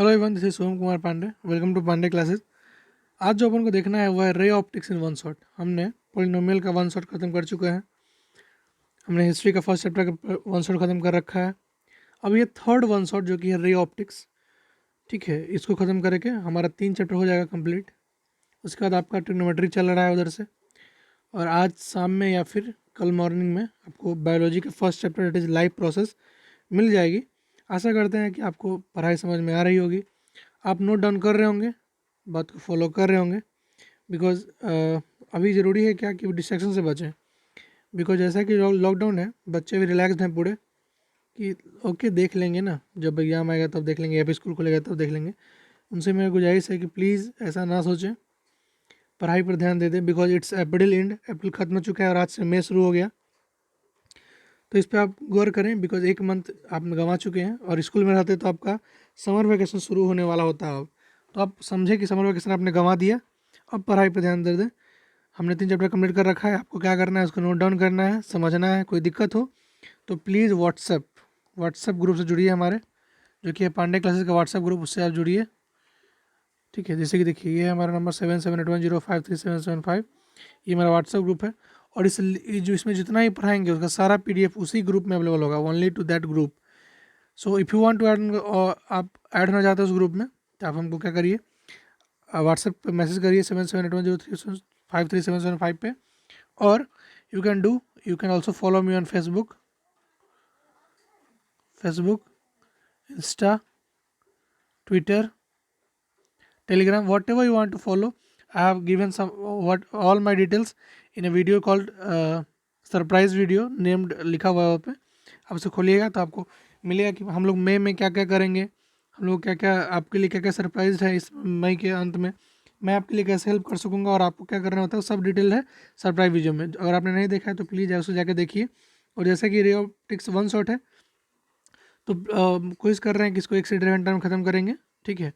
Hello everyone, this is Soham Kumar Pandey. Welcome to Pandey classes. आज जो अपन को देखना है वो है ray optics in one shot. हमने पोलिनोमियल का वन शॉट खत्म कर चुके हैं। हमने हिस्ट्री का फर्स्ट चैप्टर का वन शॉट खत्म कर रखा है। अब ये थर्ड वन शॉट जो कि है रे ऑप्टिक्स, ठीक है, इसको ख़त्म करके हमारा 3 चैप्टर हो जाएगा कंप्लीट। उसके बाद आपका ट्रिग्नोमेट्री चल रहा है उधर से, और आज शाम में या फिर कल मॉर्निंग में आपको बायोलॉजी का first chapter that is life process मिल जाएगी। आशा करते हैं कि आपको पढ़ाई समझ में आ रही होगी, आप नोट डाउन कर रहे होंगे, बात को फॉलो कर रहे होंगे। बिकॉज अभी ज़रूरी है क्या कि डिस्ट्रैक्शन से बचें। बिकॉज जैसा कि लॉकडाउन है, बच्चे भी रिलैक्सड हैं पूरे कि ओके देख लेंगे ना, जब एग्जाम आएगा तब देख लेंगे या फिर स्कूल खुलेगा तब देख लेंगे। उनसे मेरी गुजारिश है कि प्लीज़ ऐसा ना सोचें, पढ़ाई पर ध्यान दे दें। बिकॉज इट्स अप्रैल एंड, अप्रैल खत्म हो चुका है और आज से मई शुरू हो गया। तो इस पर आप गौर करें, बिकॉज एक मंथ आप गंवा चुके हैं और स्कूल में रहते तो आपका समर वैकेशन शुरू होने वाला होता है अब। तो आप समझे कि समर वैकेशन आपने गंवा दिया, अब पढ़ाई पर ध्यान दे दें। हमने 3 चैप्टर कंप्लीट कर रखा है, आपको क्या करना है उसको नोट डाउन करना है, समझना है। कोई दिक्कत हो तो प्लीज़ व्हाट्सएप ग्रुप से जुड़िए हमारे, जो कि है पांडे क्लासेस का व्हाट्सएप ग्रुप, उससे आप जुड़िए। ठीक है, जैसे कि देखिए ये है हमारा नंबर 7781053775, ये मेरा व्हाट्सएप ग्रुप है। और जो इसमें जितना ही पढ़ाएंगे उसका सारा PDF उसी ग्रुप में अवेलेबल होगा, only to that group. So if you want to add, आप ऐड होना चाहते हो उस ग्रुप में, तो आप हमको क्या करिए, व्हाट्सएप पे मैसेज करिए 778103537775 पे। और you can also follow me on Facebook, Insta, Twitter, Telegram, whatever you want to follow. I have given all my details in a video called surprise video named, लिखा हुआ है वहाँ पे। आप उसे खोलिएगा तो आपको मिलेगा कि हम लोग मई में क्या क्या करेंगे, हम लोग क्या क्या आपके लिए क्या क्या सरप्राइज है इस मई के अंत में, मैं आपके लिए कैसे हेल्प कर सकूँगा और आपको क्या करना होता है, सब डिटेल है सरप्राइज वीडियो में। अगर आपने नहीं देखा है तो प्लीज़ उसे जाकर देखिए। और जैसे कि रे ऑप्टिक्स वन शॉट है, तो कोशिश कर रहे हैं कि इसको 1 से 1.5 घंटा में ख़त्म करेंगे, ठीक है।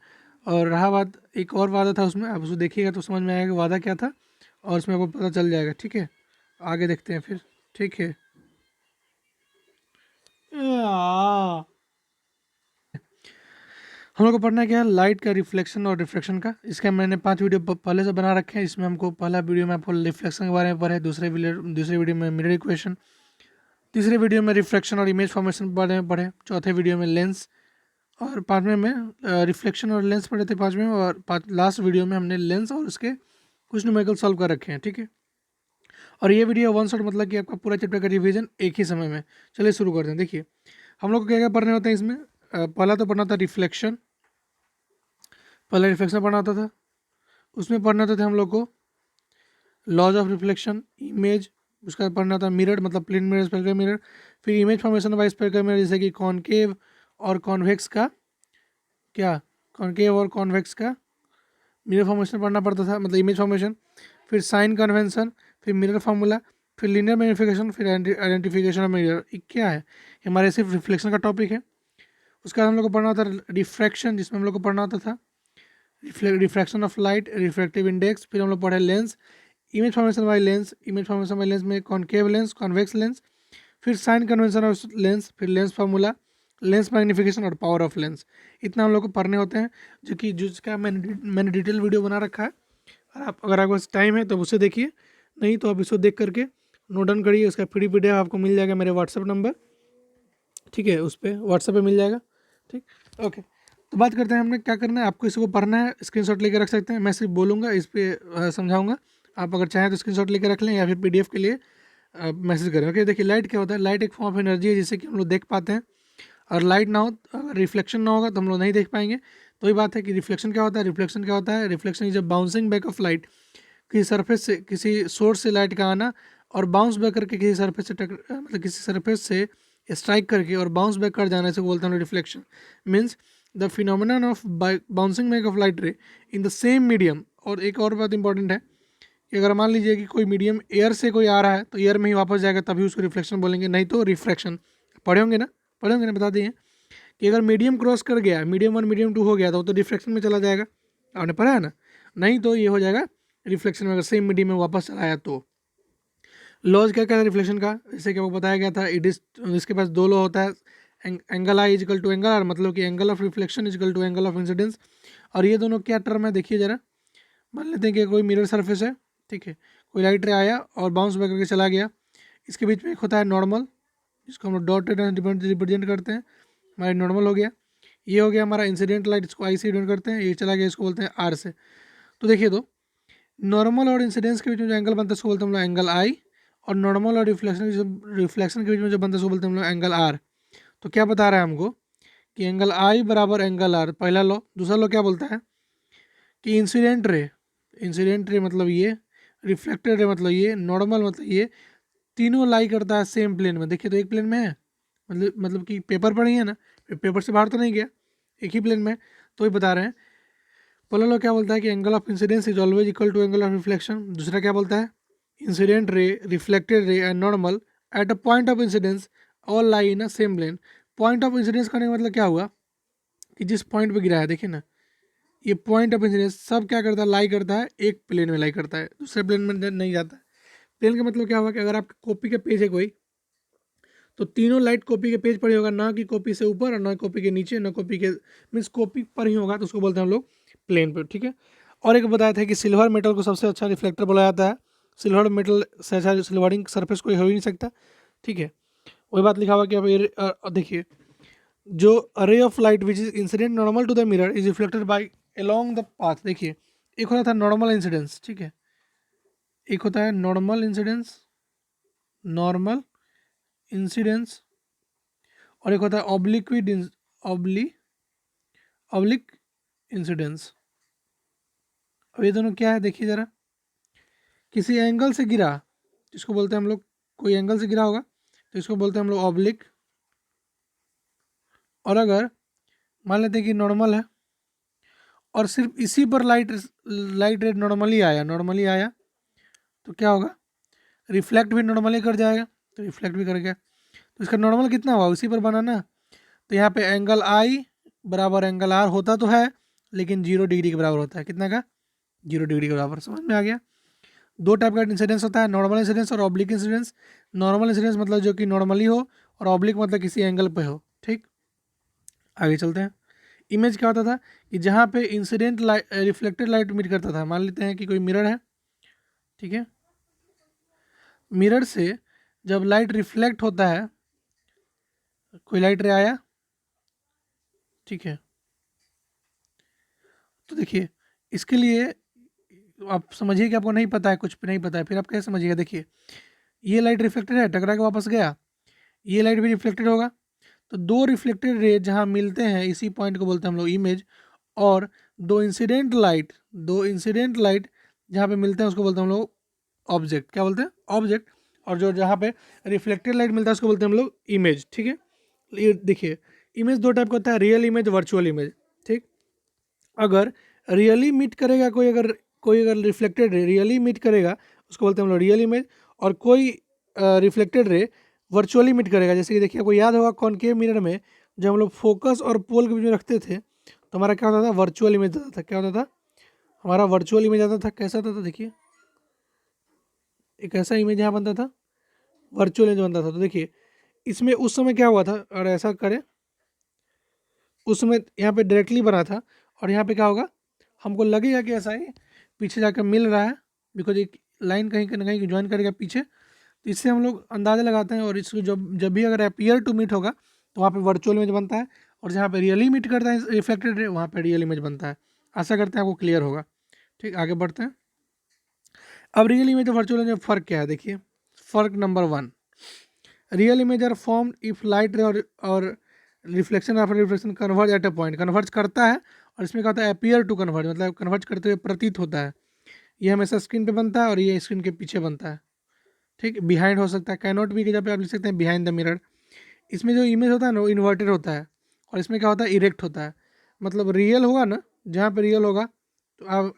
और रहा बात, एक और वादा था उसमें, आप उसको देखिएगा तो समझ में आएगा कि वादा क्या था, और उसमें आपको पता चल जाएगा, ठीक है। आगे देखते हैं फिर, ठीक है। हम लोग को पढ़ना क्या है, लाइट का रिफ्लेक्शन और रिफ्रैक्शन का। इसका मैंने 5 वीडियो पहले से बना रखे हैं। इसमें हमको पहला वीडियो में आपको रिफ्लेक्शन के बारे में पढ़े, दूसरे वीडियो में मिरर इक्वेशन, तीसरे वीडियो में रिफ्लेक्शन और इमेज फॉर्मेशन के बारे में पढ़े, चौथे वीडियो में लेंस, और पाँचवें में रिफ्लेक्शन और लेंस पढ़े थे पाँचवें में, और लास्ट वीडियो में हमने लेंस और उसके कुछ न्यूमेरिकल सॉल्व कर रखे हैं, ठीक है। और ये वीडियो वन शॉट, मतलब कि आपका पूरा चैप्टर का रिवीजन एक ही समय में। चलिए शुरू करते हैं। देखिए हम लोग को क्या क्या पढ़ने होते हैं इसमें। पहला तो पढ़ना था रिफ्लेक्शन, पहला रिफ्लेक्शन पढ़ना होता था। उसमें पढ़ना होते थे हम लोग को लॉज ऑफ रिफ्लेक्शन, इमेज, उसका पढ़ना था मिरर, मतलब प्लेन मिरर, स्फेरिकल मिरर, फिर image formation by spherical mirror, जैसे कि कॉनकेव और कॉन्वेक्स का क्या, कॉनकेव और कॉन्वेक्स का मिरर फॉर्मेशन पढ़ना पड़ता था, मतलब इमेज फॉर्मेशन, फिर साइन कन्वेंशन, फिर मिरर फार्मूला, फिर लीनियर मैग्निफिकेशन, फिर आइडेंटिफिकेशन ऑफ मिरर। ये क्या है, हमारे सिर्फ रिफ्लेक्शन का टॉपिक है। उसके बाद हम लोग को पढ़ना होता था रिफ्रैक्शन, जिसमें हम लोग को पढ़ना होता था refraction of light, refractive index. फिर हम लोग पढ़े lens, image formation by lens, image formation by lens में कॉनकेव लेंस, कॉन्वेक्स लेंस, फिर साइन कन्वेंशन ऑफ लेंस, फिर लेंस फार्मूला, लेंस मैग्निफिकेशन और पावर ऑफ लेंस। इतना हम लोग को पढ़ने होते हैं, जो कि जिसका मैंने डिटेल वीडियो बना रखा है। और आप, अगर आपके पास टाइम है तो उसे देखिए, नहीं तो आप इसको देख करके नोट डाउन करिए। उसका PDF आपको मिल जाएगा मेरे व्हाट्सएप नंबर, ठीक है, उस पर व्हाट्सएप पे मिल जाएगा, ठीक। ओके, तो बात करते हैं हमने क्या करना है। आपको इसको पढ़ना है, स्क्रीनशॉट लेके रख सकते हैं, मैं सिर्फ बोलूँगा, इस पर समझाऊंगा। आप अगर चाहें तो स्क्रीनशॉट लेके रख लें, या फिर PDF के लिए मैसेज करें। ओके, देखिए लाइट क्या होता है। लाइट एक फॉर्म ऑफ एनर्जी है जिससे कि हम लोग देख पाते हैं, और लाइट ना हो, अगर रिफ्लेक्शन ना होगा तो हम लोग नहीं देख पाएंगे। तो ये बात है कि रिफ्लेक्शन क्या होता है। रिफ्लेक्शन क्या होता है, reflection is a bouncing back of light, किसी सरफेस से, किसी सोर्स से लाइट का आना और बाउंस बैक करके किसी सरफेस से मतलब किसी सरफेस से स्ट्राइक करके और बाउंस बैक कर जाने से बोलते हैं reflection. Means the phenomenon of bouncing back of light रे इन द सेम मीडियम। और एक और बात इंपॉर्टेंट है कि अगर मान लीजिए कि कोई मीडियम एयर से कोई आ रहा है तो एयर में ही वापस जाएगा, तभी उसको रिफ्लेक्शन बोलेंगे, नहीं तो रिफ्रैक्शन। पढ़े होंगे ना, बता दिए कि अगर मीडियम क्रॉस कर गया, मीडियम 1 मीडियम 2 हो गया तो वो तो रिफ्लेक्शन में चला जाएगा, आपने पढ़ा है ना। नहीं तो ये हो जाएगा रिफ्लेक्शन में, अगर सेम मीडियम में वापस चला आया तो। लॉज क्या क्या है रिफ्लेक्शन का, जैसे कि आपको बताया गया था, इट इज, इसके पास 2 लॉ होता है, angle i equal to angle r, मतलब कि angle of reflection equal to angle of incidence. और ये दोनों क्या टर्म है देखिए ज़रा। मान लेते हैं कि कोई मिरर सरफेस है, ठीक है, कोई लाइट रे आया और बाउंस बैक करके चला गया, इसके बीच में एक होता है नॉर्मल, जिसको हम लोग डॉटेड रिप्रेजेंट करते हैं, हमारा नॉर्मल हो गया। ये हो गया हमारा इंसिडेंट लाइट, इसको आई से रिप्रेजेंट करते हैं, ये चला गया, इसको बोलते हैं आर से। तो देखिए, तो नॉर्मल और इंसिडेंस के बीच में जो एंगल बनता है उसको बोलते हैं हम लोग एंगल आई, और नॉर्मल और रिफ्लेक्शन के बीच में जो बनता है उसको बोलते हैं हम लोग एंगल आर। तो क्या बता रहा है हमको कि एंगल आई बराबर एंगल आर, पहला लॉ। दूसरा लॉ क्या बोलता है कि इंसिडेंट रे मतलब ये, रिफ्लेक्टेड रे मतलब ये, नॉर्मल मतलब ये, तीनों लाई करता है सेम प्लेन में। देखिए तो एक प्लेन में है, मतलब कि पेपर पर ही है ना, पेपर से बाहर तो नहीं गया, एक ही प्लेन में है। तो ये बता रहे हैं। पहला लॉ क्या बोलता है कि angle of incidence is always equal to angle of reflection. दूसरा क्या बोलता है, incident ray, reflected ray and normal at a point of incidence all lie in a same plane. Point of incidence करने का मतलब क्या हुआ कि जिस पॉइंट पे गिरा है, देखिए ना, ये पॉइंट ऑफ इंसिडेंस सब क्या करता है, लाई करता है, एक प्लेन में लाई करता है, दूसरे प्लेन में नहीं जाता है। प्लेन का मतलब क्या हुआ कि अगर आपकी कॉपी का पेज है कोई, तो तीनों लाइट कॉपी के पेज पर ही होगा, ना कि कॉपी से ऊपर और ना कॉपी के नीचे, ना कॉपी के, मीन्स कॉपी पर ही होगा, तो उसको बोलते हैं हम लोग प्लेन पर, ठीक है। और एक बताया था कि सिल्वर मेटल को सबसे अच्छा रिफ्लेक्टर बोला जाता है। सिल्वर मेटल से अच्छा सिल्वरिंग सरफेस कोई हो ही नहीं सकता, ठीक है। वही बात लिखा हुआ कि अब देखिए, जो a ray of light which is incident normal to the mirror is reflected by along the path. देखिए, एक होता था नॉर्मल इंसिडेंस, ठीक है, एक होता है नॉर्मल इंसिडेंस, नॉर्मल इंसिडेंस, और एक होता है ऑब्लिक इंसिडेंस। अब ये दोनों क्या है देखिए ज़रा। किसी एंगल से गिरा, इसको बोलते हैं हम लोग, कोई एंगल से गिरा होगा तो इसको बोलते हैं हम लोग ऑब्लिक। और अगर मान लेते हैं कि नॉर्मल है और सिर्फ इसी पर लाइट रेट नॉर्मली आया, तो क्या होगा, रिफ्लेक्ट भी नॉर्मली कर जाएगा, तो रिफ्लेक्ट भी कर गया। तो इसका नॉर्मल कितना हुआ, उसी पर बना ना। तो यहाँ पे एंगल आई बराबर एंगल आर होता तो है, लेकिन 0 डिग्री के बराबर होता है, कितना का, 0 डिग्री के बराबर। समझ में आ गया। दो टाइप का इंसिडेंस होता है, नॉर्मल इंसिडेंस और ऑब्लिक इंसिडेंस। नॉर्मल इंसिडेंस मतलब जो कि नॉर्मली हो, और ऑब्लिक मतलब किसी एंगल पे हो, ठीक। आगे चलते हैं। इमेज क्या होता था कि जहाँ पे incident light reflected light meet करता था, मान लेते हैं कि कोई मिरर है, ठीक है, मिरर से जब लाइट रिफ्लेक्ट होता है, कोई लाइट रे आया, ठीक है, तो देखिए इसके लिए आप समझिए कि आपको नहीं पता है, कुछ भी नहीं पता है, फिर आप कैसे समझिएगा। देखिए, ये लाइट रिफ्लेक्टेड है, टकरा के वापस गया, ये लाइट भी रिफ्लेक्टेड होगा, तो दो रिफ्लेक्टेड रे जहाँ मिलते हैं, इसी पॉइंट को बोलते हैं हम लोग इमेज। और दो इंसिडेंट लाइट जहाँ पे मिलते हैं उसको बोलते हैं हम लोग ऑब्जेक्ट। क्या बोलते हैं, ऑब्जेक्ट। और जो जहाँ पे रिफ्लेक्टेड लाइट मिलता है उसको बोलते हैं हम लोग इमेज, ठीक है। ये देखिए, इमेज दो टाइप का होता है, रियल इमेज, वर्चुअल इमेज, ठीक। अगर रियली मीट करेगा कोई अगर रिफ्लेक्टेड रे रियली मीट करेगा, उसको बोलते हैं हम लोग रियल इमेज। और कोई रिफ्लेक्टेड रे वर्चुअली मीट करेगा, जैसे कि देखिए आपको याद होगा कॉनकेव मिरर में जब हम लोग फोकस और पोल के बीच में रखते थे, तो हमारा क्या होता था, वर्चुअल इमेज आता था। क्या होता था, हमारा वर्चुअल इमेज आता था। कैसा आता था, देखिए एक ऐसा इमेज यहाँ बनता था, वर्चुअल इमेज बनता था। तो देखिए इसमें उस समय क्या हुआ था, और ऐसा करें, उस समय यहाँ पे डायरेक्टली बना था, और यहाँ पे क्या होगा, हमको लगेगा कि ऐसा ही पीछे जाकर मिल रहा है, बिकॉज एक लाइन कहीं ना कहीं ज्वाइन करेगा पीछे। तो इससे हम लोग अंदाज़ा लगाते हैं, और इसको जब जब भी अगर अपीयर टू मीट होगा तो वहाँ पे वर्चुअल इमेज बनता है, और जहाँ पे रियली मीट करता है रिफ्लेक्टेड रे, वहाँ पे रियल इमेज बनता है। आशा करते हैं आपको क्लियर होगा। ठीक, आगे बढ़ते हैं। अब रियल इमेज और वर्चुअल इमेज में फ़र्क क्या है, देखिए। फ़र्क number 1, real image are formed if light ray और reflection after reflection converge at a point. Converge करता है, और इसमें क्या होता है, अपीयर टू कन्वर्ज, मतलब कन्वर्ज करते हुए प्रतीत होता है। ये हमेशा स्क्रीन पे बनता है, और ये स्क्रीन के पीछे बनता है, ठीक। बिहाइंड हो सकता है, कैनॉट भी की जगह पे आप लिख सकते हैं बिहाइंड द मिरर। इसमें जो इमेज होता है ना वो इन्वर्टेड होता है, और इसमें क्या होता है, इरेक्ट होता है। मतलब रियल होगा ना, जहाँ पे रियल होगा तो आप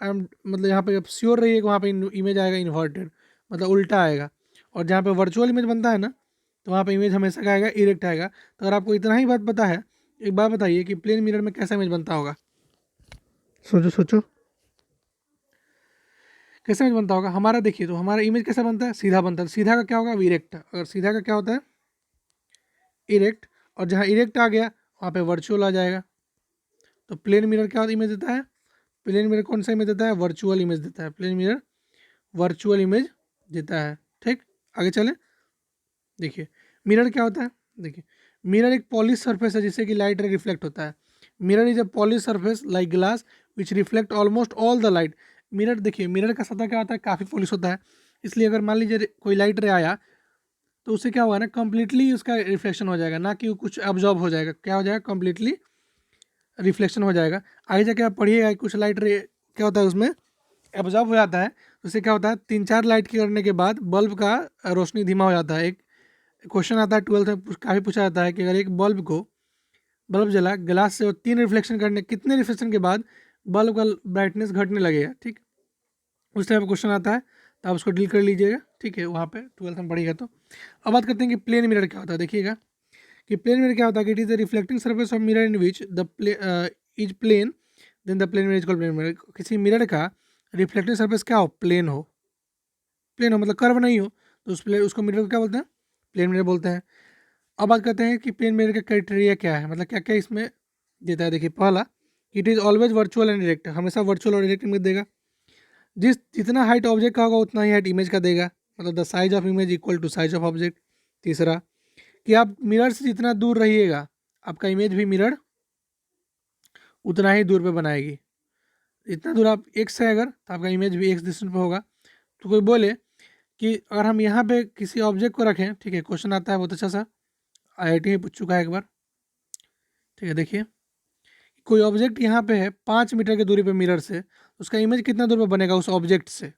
मतलब यहाँ पे आप श्योर रहिए कि वहाँ पे इमेज आएगा इन्वर्टेड, मतलब उल्टा आएगा। और जहाँ पे वर्चुअल इमेज बनता है ना, तो वहाँ पे इमेज हमेशा क्या आएगा, इरेक्ट आएगा। तो अगर आपको इतना ही बात पता है, एक बात बताइए कि प्लेन मिरर में कैसा इमेज बनता होगा। सोचो सोचो, कैसा इमेज बनता होगा हमारा। देखिए, तो हमारा इमेज कैसा बनता है, सीधा बनता है। सीधा का क्या होगा, इरेक्ट। अगर सीधा का क्या होता है, इरेक्ट। और जहाँ इरेक्ट आ गया वहाँ पे वर्चुअल आ जाएगा। तो प्लेन मिरर क्या इमेज देता है? प्लेन मिरर कौन सा इमेज देता है? वर्चुअल इमेज देता है। प्लेन मिरर वर्चुअल इमेज देता है। ठीक, आगे चलें। देखिए मिरर क्या होता है। देखिए मिरर एक पॉलिश सरफेस है जिससे कि लाइट रे रिफ्लेक्ट होता है। Mirror is a polish surface like glass which reflect almost all the light. Mirror, देखिए मिरर का सतह क्या होता है? काफ़ी पॉलिश होता है, इसलिए अगर मान लीजिए कोई लाइट रे आया तो उससे क्या होगा ना, कम्प्लीटली उसका रिफ्लेक्शन हो जाएगा, ना कि कुछ एब्जॉर्ब हो जाएगा। क्या हो जाएगा? कम्प्लीटली रिफ्लेक्शन हो जाएगा। आगे जाके आप पढ़िएगा कुछ लाइट रे क्या होता है उसमें एब्जॉर्ब हो जाता है। उससे क्या होता है, 3-4 लाइट की करने के बाद बल्ब का रोशनी धीमा हो जाता है। एक क्वेश्चन आता है 12th में, काफ़ी पूछा जाता है कि अगर एक बल्ब जला ग्लास से और 3 रिफ्लेक्शन करने, कितने रिफ्लेक्शन के बाद बल्ब का ब्राइटनेस घटने लगेगा। ठीक, उस टाइप का क्वेश्चन आता है, तो आप उसको डील कर लीजिएगा। ठीक है, वहाँ पे 12th में पढ़िएगा। तो अब बात करते हैं कि प्लेन मिरर क्या होता है। देखिएगा कि प्लेन मिरर क्या होता है कि it is the reflecting surface of mirror in which the is plane, then the plane mirror is called plane mirror. किसी मिरर का रिफ्लेक्टिंग सर्फेस क्या हो? प्लेन हो। प्लेन हो मतलब कर्व नहीं हो, तो उसको मिरर को क्या बोलते हैं? प्लेन मिरर बोलते हैं। अब बात करते हैं कि प्लेन मिरर का क्राइटेरिया क्या है, मतलब क्या क्या इसमें देता है। देखिए पहला, it is always virtual and direct, हमेशा वर्चुअल और डायरेक्ट इमेज देगा। जितना हाइट ऑब्जेक्ट का होगा उतना ही हाइट इमेज का देगा, मतलब the size of image equal to size of object. तीसरा, कि आप मिरर से जितना दूर रहिएगा आपका इमेज भी मिरर उतना ही दूर पे बनाएगी। इतना दूर आप एक्स है अगर, तो आपका इमेज भी एक्स डिस्टेंस पे होगा। तो कोई बोले कि अगर हम यहाँ पे किसी ऑब्जेक्ट को रखें, ठीक है, क्वेश्चन आता है बहुत अच्छा सा, IIT में पूछ चुका है एक बार। ठीक है, देखिए कोई ऑब्जेक्ट यहाँ पे है 5 मीटर की दूरी पे मिरर से, उसका इमेज कितना दूर पे बनेगा उस ऑब्जेक्ट से?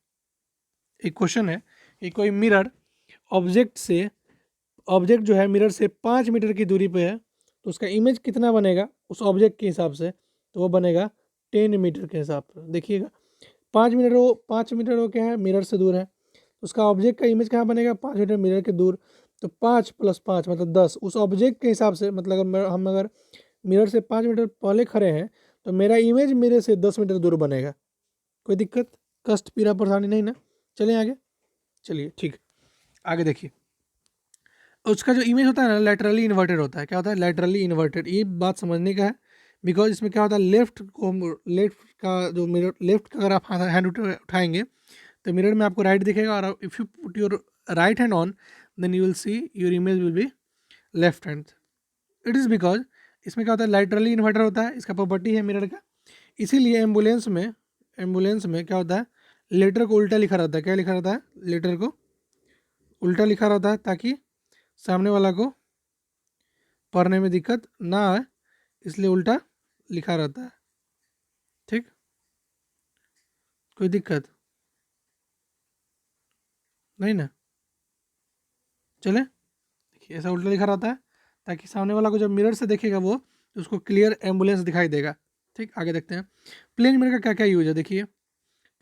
एक क्वेश्चन है कि कोई मिरर ऑब्जेक्ट जो है मिरर से 5 मीटर की दूरी पे है, तो उसका इमेज कितना बनेगा उस ऑब्जेक्ट के हिसाब से? तो वो बनेगा 10 मीटर के हिसाब से। देखिएगा 5 मीटर वो क्या है, मिरर से दूर है, तो उसका ऑब्जेक्ट का इमेज कहाँ बनेगा? 5 मीटर मिरर के दूर। तो 5 + 5 मतलब 10, उस ऑब्जेक्ट के हिसाब से, मतलब हम अगर मिरर से 5 मीटर पहले खड़े हैं तो मेरा इमेज मेरे से 10 मीटर दूर बनेगा। कोई दिक्कत, कष्ट, पीड़ा, परेशानी नहीं ना? चलिए आगे, चलिए ठीक, आगे देखिए। उसका जो इमेज होता है ना, लैटरली इन्वर्टेड होता है। क्या होता है? Laterally inverted. ये बात समझने का है, बिकॉज इसमें क्या होता है, लेफ्ट का जो मिरर, लेफ्ट का अगर आप हैंड उठाएंगे तो मिरर में आपको राइट दिखेगा, और if you put your right hand on then you will see your image will be left hand. It is because इसमें क्या होता है, लैटरली इन्वर्टर होता है, इसका प्रॉपर्टी है मिरर का। इसीलिए एम्बुलेंस में क्या होता है, लेटर को उल्टा लिखा रहता है। क्या लिखा रहता है? लेटर को उल्टा लिखा रहता है, ताकि सामने वाला को पढ़ने में दिक्कत ना आए, इसलिए उल्टा लिखा रहता है। ठीक, कोई दिक्कत नहीं ना? चले, देखिए ऐसा उल्टा लिखा रहता है ताकि सामने वाला को जब मिरर से देखेगा वो, तो उसको क्लियर एम्बुलेंस दिखाई देगा। ठीक, आगे देखते हैं प्लेन मिरर का क्या क्या यूज है। देखिए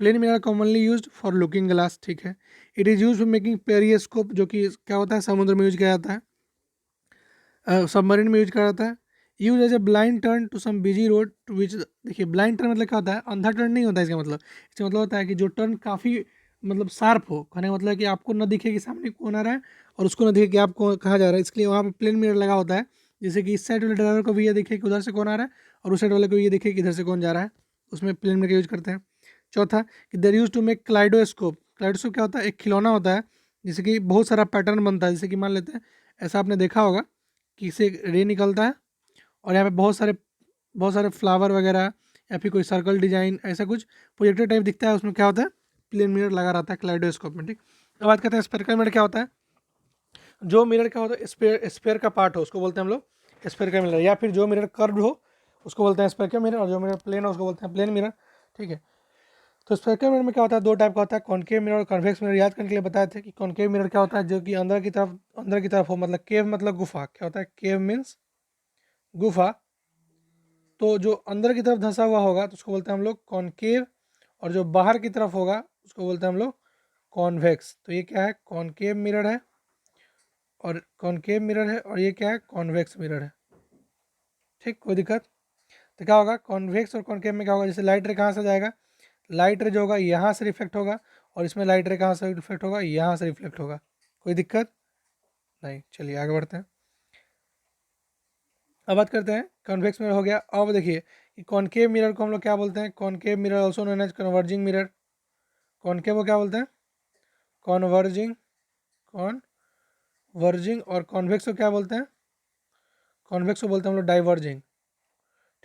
plane mirror commonly used for looking glass. ठीक है, it is use for making periscope, जो कि क्या होता है, समुद्र में यूज किया जाता है, सबमरीन में यूज करा जाता है। Use as a blind turn to some busy road to which. देखिए ब्लाइंड टर्न मतलब क्या होता है, अंधा टर्न नहीं होता है इसका मतलब। इसका मतलब होता है कि जो टर्न काफ़ी मतलब शार्प हो, कहने का मतलब है कि आपको न दिखे कि सामने कौन आ रहा है और उसको न दिखे कि आपको कहाँ जा रहा है, इसके लिए वहाँ पे प्लेन मिरर लगा होता है, जैसे कि इस साइड वाले ड्राइवर को भी ये दिखे कि उधर से कौन आ रहा है, और उस साइड वाले को ये दिखे कि इधर से कौन जा रहा है। उसमें प्लेन मिरर का यूज करते हैं। चौथा, कि they're use to make kaleidoscope. Kaleidoscope क्या होता है, एक खिलौना होता है जिससे कि बहुत सारा पैटर्न बनता है। जैसे कि मान लेते हैं, ऐसा आपने देखा होगा कि इससे रे निकलता है और यहाँ पे बहुत सारे फ्लावर वगैरह या फिर कोई सर्कल डिजाइन ऐसा कुछ प्रोजेक्टर टाइप दिखता है, उसमें क्या होता है, प्लेन मिरर लगा रहता है क्लाइडोस्कोप में। ठीक, अब बात करते हैं स्फेरिकल मिरर क्या होता है। जो मिरर क्या होता है, स्पेयर का पार्ट हो उसको बोलते हैं हम लोग स्फेरिकल मिरर, या फिर जो मिरर कर्व्ड हो उसको बोलते हैं स्फेरिकल मिरर, और जो मिरर प्लेन हो उसको बोलते हैं प्लेन मिरर। ठीक है, तो स्फेरिकल मिरर में क्या होता है, दो टाइप का होता है, कॉनकेव मिरर और कॉन्वेक्स मिरर। याद करने के लिए बताए थे कि कॉनकेव मिरर क्या होता है, जो कि अंदर की तरफ हो, मतलब केव मतलब गुफा। क्या होता है, केव मीन्स गुफा। तो जो अंदर की तरफ धंसा हुआ होगा तो उसको बोलते हैं हम लोग कॉनकेव, और जो बाहर की तरफ होगा उसको बोलते हैं हम लोग कॉन्वेक्स। तो ये क्या है, कॉनकेव मिरर है, और कॉनकेव मिरर है, और ये क्या है, कॉन्वेक्स मिरर है। ठीक, कोई दिक्कत? तो क्या होगा, कॉन्वेक्स और कॉनकेव में क्या होगा, जैसे लाइट रे कहाँ से जाएगा, लाइट रे जो होगा यहाँ से रिफ्लेक्ट होगा, और इसमें लाइट रे कहाँ से रिफ्लेक्ट होगा, यहाँ से रिफ्लेक्ट होगा। कोई दिक्कत नहीं? चलिए आगे बढ़ते हैं। अब बात करते हैं कॉन्वेक्स मिरर हो गया। अब देखिए कि कॉनकेव मिरर को हम लोग क्या बोलते हैं, concave mirror also known as converging mirror. Concave को क्या बोलते हैं, कॉन्वर्जिंग, कॉन्वर्जिंग। और कॉन्वेक्स को क्या बोलते हैं, कॉन्वेक्स को बोलते हैं हम लोग डाइवर्जिंग।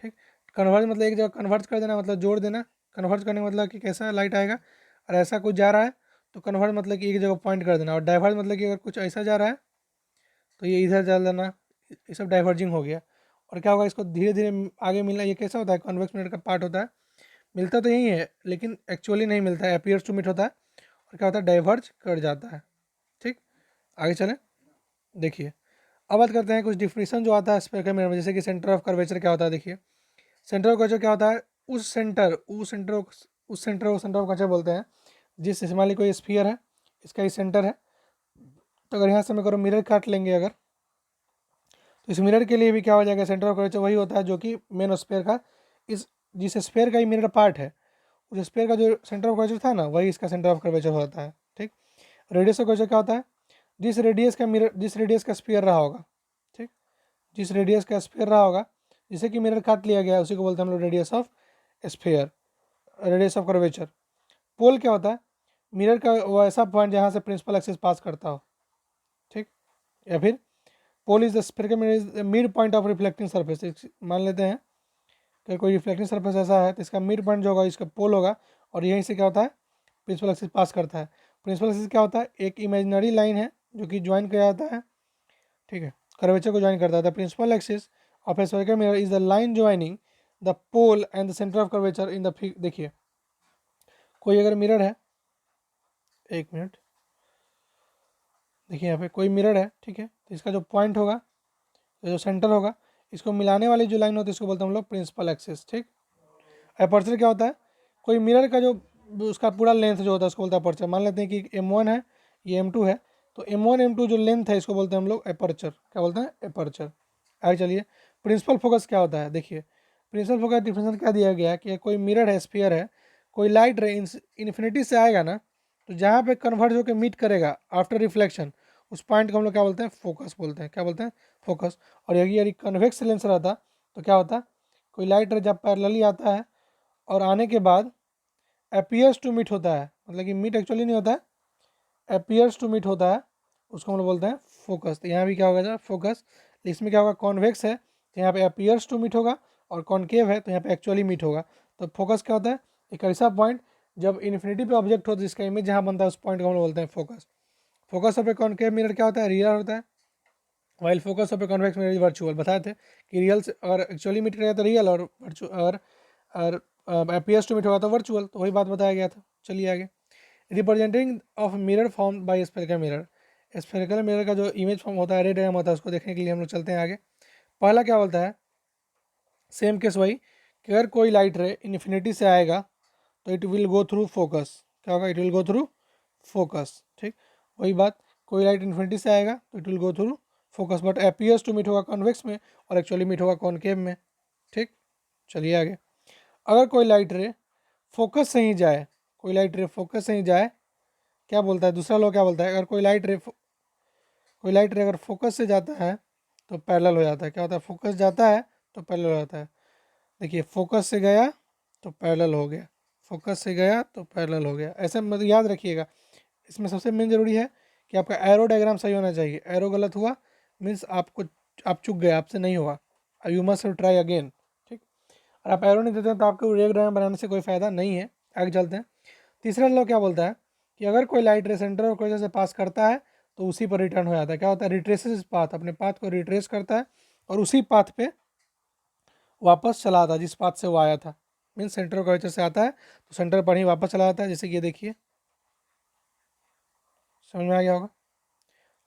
ठीक, कन्वर्ज मतलब एक जगह कन्वर्ज कर देना, मतलब जोड़ देना। कन्वर्ज करने का मतलब कि कैसा लाइट आएगा, और ऐसा कुछ जा रहा है तो कन्वर्ज मतलब कि एक जगह पॉइंट कर देना। और डाइवर्ज मतलब कि अगर कुछ ऐसा जा रहा है तो ये इधर चल देना, ये सब डाइवर्जिंग हो गया। और क्या होगा, इसको धीरे धीरे आगे मिलना। ये कैसा होता है, कॉन्वेक्स मिरर का पार्ट होता है, मिलता तो यही है लेकिन एक्चुअली नहीं मिलता है, अपीयर्स टू मीट होता है और क्या होता है, डाइवर्ज कर जाता है। ठीक, आगे चलें। देखिए अब बात करते हैं कुछ डिफिनेशन जो आता है स्फेरिकल मिरर में, जैसे कि सेंटर ऑफ कर्वेचर क्या होता है। देखिए सेंटर ऑफ कर्वेचर क्या होता है, उस सेंटर को सेंटर ऑफ कर्वेचर बोलते हैं जिस, मान ली कोई स्फीयर है, इसका ही सेंटर है। तो अगर यहाँ से मैं करूँ मिरर काट लेंगे अगर, तो इस मिरर के लिए भी क्या हो जाएगा, सेंटर ऑफ कर्वेचर वही होता है जो कि मेन स्फीयर का, इस जिस स्फीयर का ही मिरर पार्ट है, उस स्फीयर का जो सेंटर ऑफ कर्वेचर था ना, वही इसका सेंटर ऑफ कर्वेचर होता है। ठीक, रेडियस ऑफ कर्वेचर क्या होता है, जिस रेडियस का मिरर, जिस रेडियस का स्फीयर रहा होगा, ठीक, जिस रेडियस का स्फीयर रहा होगा, जिसे कि मिरर काट लिया गया, उसी को बोलते हैं हम लोग radius of sphere, radius of curvature. Pole क्या होता है, मिरर का वो ऐसा पॉइंट जहाँ से प्रिंसिपल एक्सिस पास करता हो। ठीक, या फिर pole is the sphere mirror is the mid point of reflecting surface. मान लेते हैं कि कोई रिफ्लेक्टिंग सरफेस ऐसा है तो इसका मिड पॉइंट जो होगा इसका पोल होगा, और यहीं से क्या होता है, प्रिंसिपल एक्सिस पास करता है। प्रिंसिपल एक्सिस क्या होता है, एक इमेजिनरी लाइन है जो कि ज्वाइन किया जाता है, ठीक है, कर्वेचर को ज्वाइन करता है। The principal axis of a spherical mirror is the line joining the pole and the centre of curvature in the, देखिए कोई अगर मिरर है, एक मिनट, देखिए यहाँ पे कोई मिरर है, ठीक है, तो इसका जो पॉइंट होगा, जो सेंटर होगा, इसको मिलाने वाली जो लाइन होती है इसको बोलते हैं हम लोग प्रिंसिपल एक्सिस। ठीक, अपर्चर क्या होता है, कोई मिरर का जो उसका पूरा लेंथ जो होता है उसको बोलते हैं अपर्चर। मान लेते हैं कि M1 है, ये M2 है, तो M1 M2 जो लेंथ है इसको बोलते हैं हम लोग अपर्चर। क्या बोलते हैं, अपर्चर। आगे चलिए, प्रिंसिपल फोकस क्या होता है। देखिए प्रिंसिपल फोकस डिफिनेशन क्या दिया गया है कि कोई मिरर है, स्फीयर है, कोई लाइट रे इन्फिनिटी से आएगा ना, तो जहाँ पे कन्वर्ज होकर मीट करेगा आफ्टर रिफ्लेक्शन, उस पॉइंट को हम लोग क्या बोलते हैं, फोकस बोलते हैं। क्या बोलते हैं, फोकस। और यदि कन्वेक्स लेंस रहता तो क्या होता, कोई लाइट रे जब पैरेलली आता है और आने के बाद अपीयर्स टू मीट होता है, मतलब कि मीट एक्चुअली नहीं होता है, अपीयर्स टू मीट होता है, उसको हम लोग बोलते हैं फोकस। तो यहाँ भी क्या होगा, फोकस। इसमें क्या होगा, कॉन्वेक्स है तो यहाँ पे अपीयर्स टू मीट होगा, और कॉन्केव है तो यहाँ पे एक्चुअली मीट होगा। तो फोकस क्या होता है, एक ऐसा पॉइंट जब इन्फिनिटी पे ऑब्जेक्ट होता है जिसका इमेज जहाँ बनता है उस पॉइंट को हम लोग बोलते हैं focus. Focus of a concave mirror क्या होता है, रियल होता है, while focus of a convex mirror virtual. बताए थे कि रियल से और एक्चुअली मीट करेगा तो रियल, और और अपीयर्स टू मीट होगा तो वर्चुअल, तो वही बात बताया गया था। चलिए आगे, representing of mirror form by spherical mirror. Spherical mirror का जो इमेज फॉर्म होता है, रे डायग्राम होता है, उसको देखने के लिए हम लोग चलते हैं आगे। पहला क्या बोलता है, सेम केस वही कि अगर कोई लाइट रे इन्फिनिटी से आएगा तो it will go through focus. क्या होगा, it will go through focus. ठीक, वही बात, कोई लाइट इन्फिनिटी से आएगा तो it will go through focus, but appears to meet होगा कॉन्वेक्स में और एक्चुअली मीट होगा कॉनकेव में। ठीक, चलिए आगे, अगर कोई लाइट रे फोकस से ही जाए, कोई लाइट रे फोकस से ही जाए, क्या बोलता है दूसरा लॉ, क्या बोलता है, अगर कोई लाइट रे अगर फोकस से जाता है तो पैरेलल हो जाता है। क्या होता है, फोकस जाता है तो पैरेलल हो जाता है। देखिए फोकस से गया तो पैरेलल हो गया, फोकस से गया तो पैरेलल हो गया, ऐसे मतलब याद रखिएगा। इसमें सबसे मेन जरूरी है कि आपका एरो डायग्राम सही होना चाहिए। एरो गलत हुआ मीन्स आपको, आप चुक गए, आपसे नहीं होगा, यू मस्ट ट्राई अगेन। ठीक, और आप एरो नहीं देते हैं तो आपको रे डायग्राम बनाने से कोई फ़ायदा नहीं है। आगे चलते हैं, तीसरा लॉ क्या बोलता है कि अगर कोई लाइट रे सेंटर ऑफ कर्वेचर से पास करता है तो उसी पर रिटर्न हो जाता है। क्या होता है, रिट्रेसेस पाथ, अपने पाथ को रिट्रेस करता है और उसी पाथ पे वापस चला आता है जिस पाथ से वो आया था। मीन्स सेंटर ऑफ कर्वेचर से आता है तो सेंटर पर ही वापस चला जाता है। जैसे कि ये देखिए, समझ में आ गया होगा,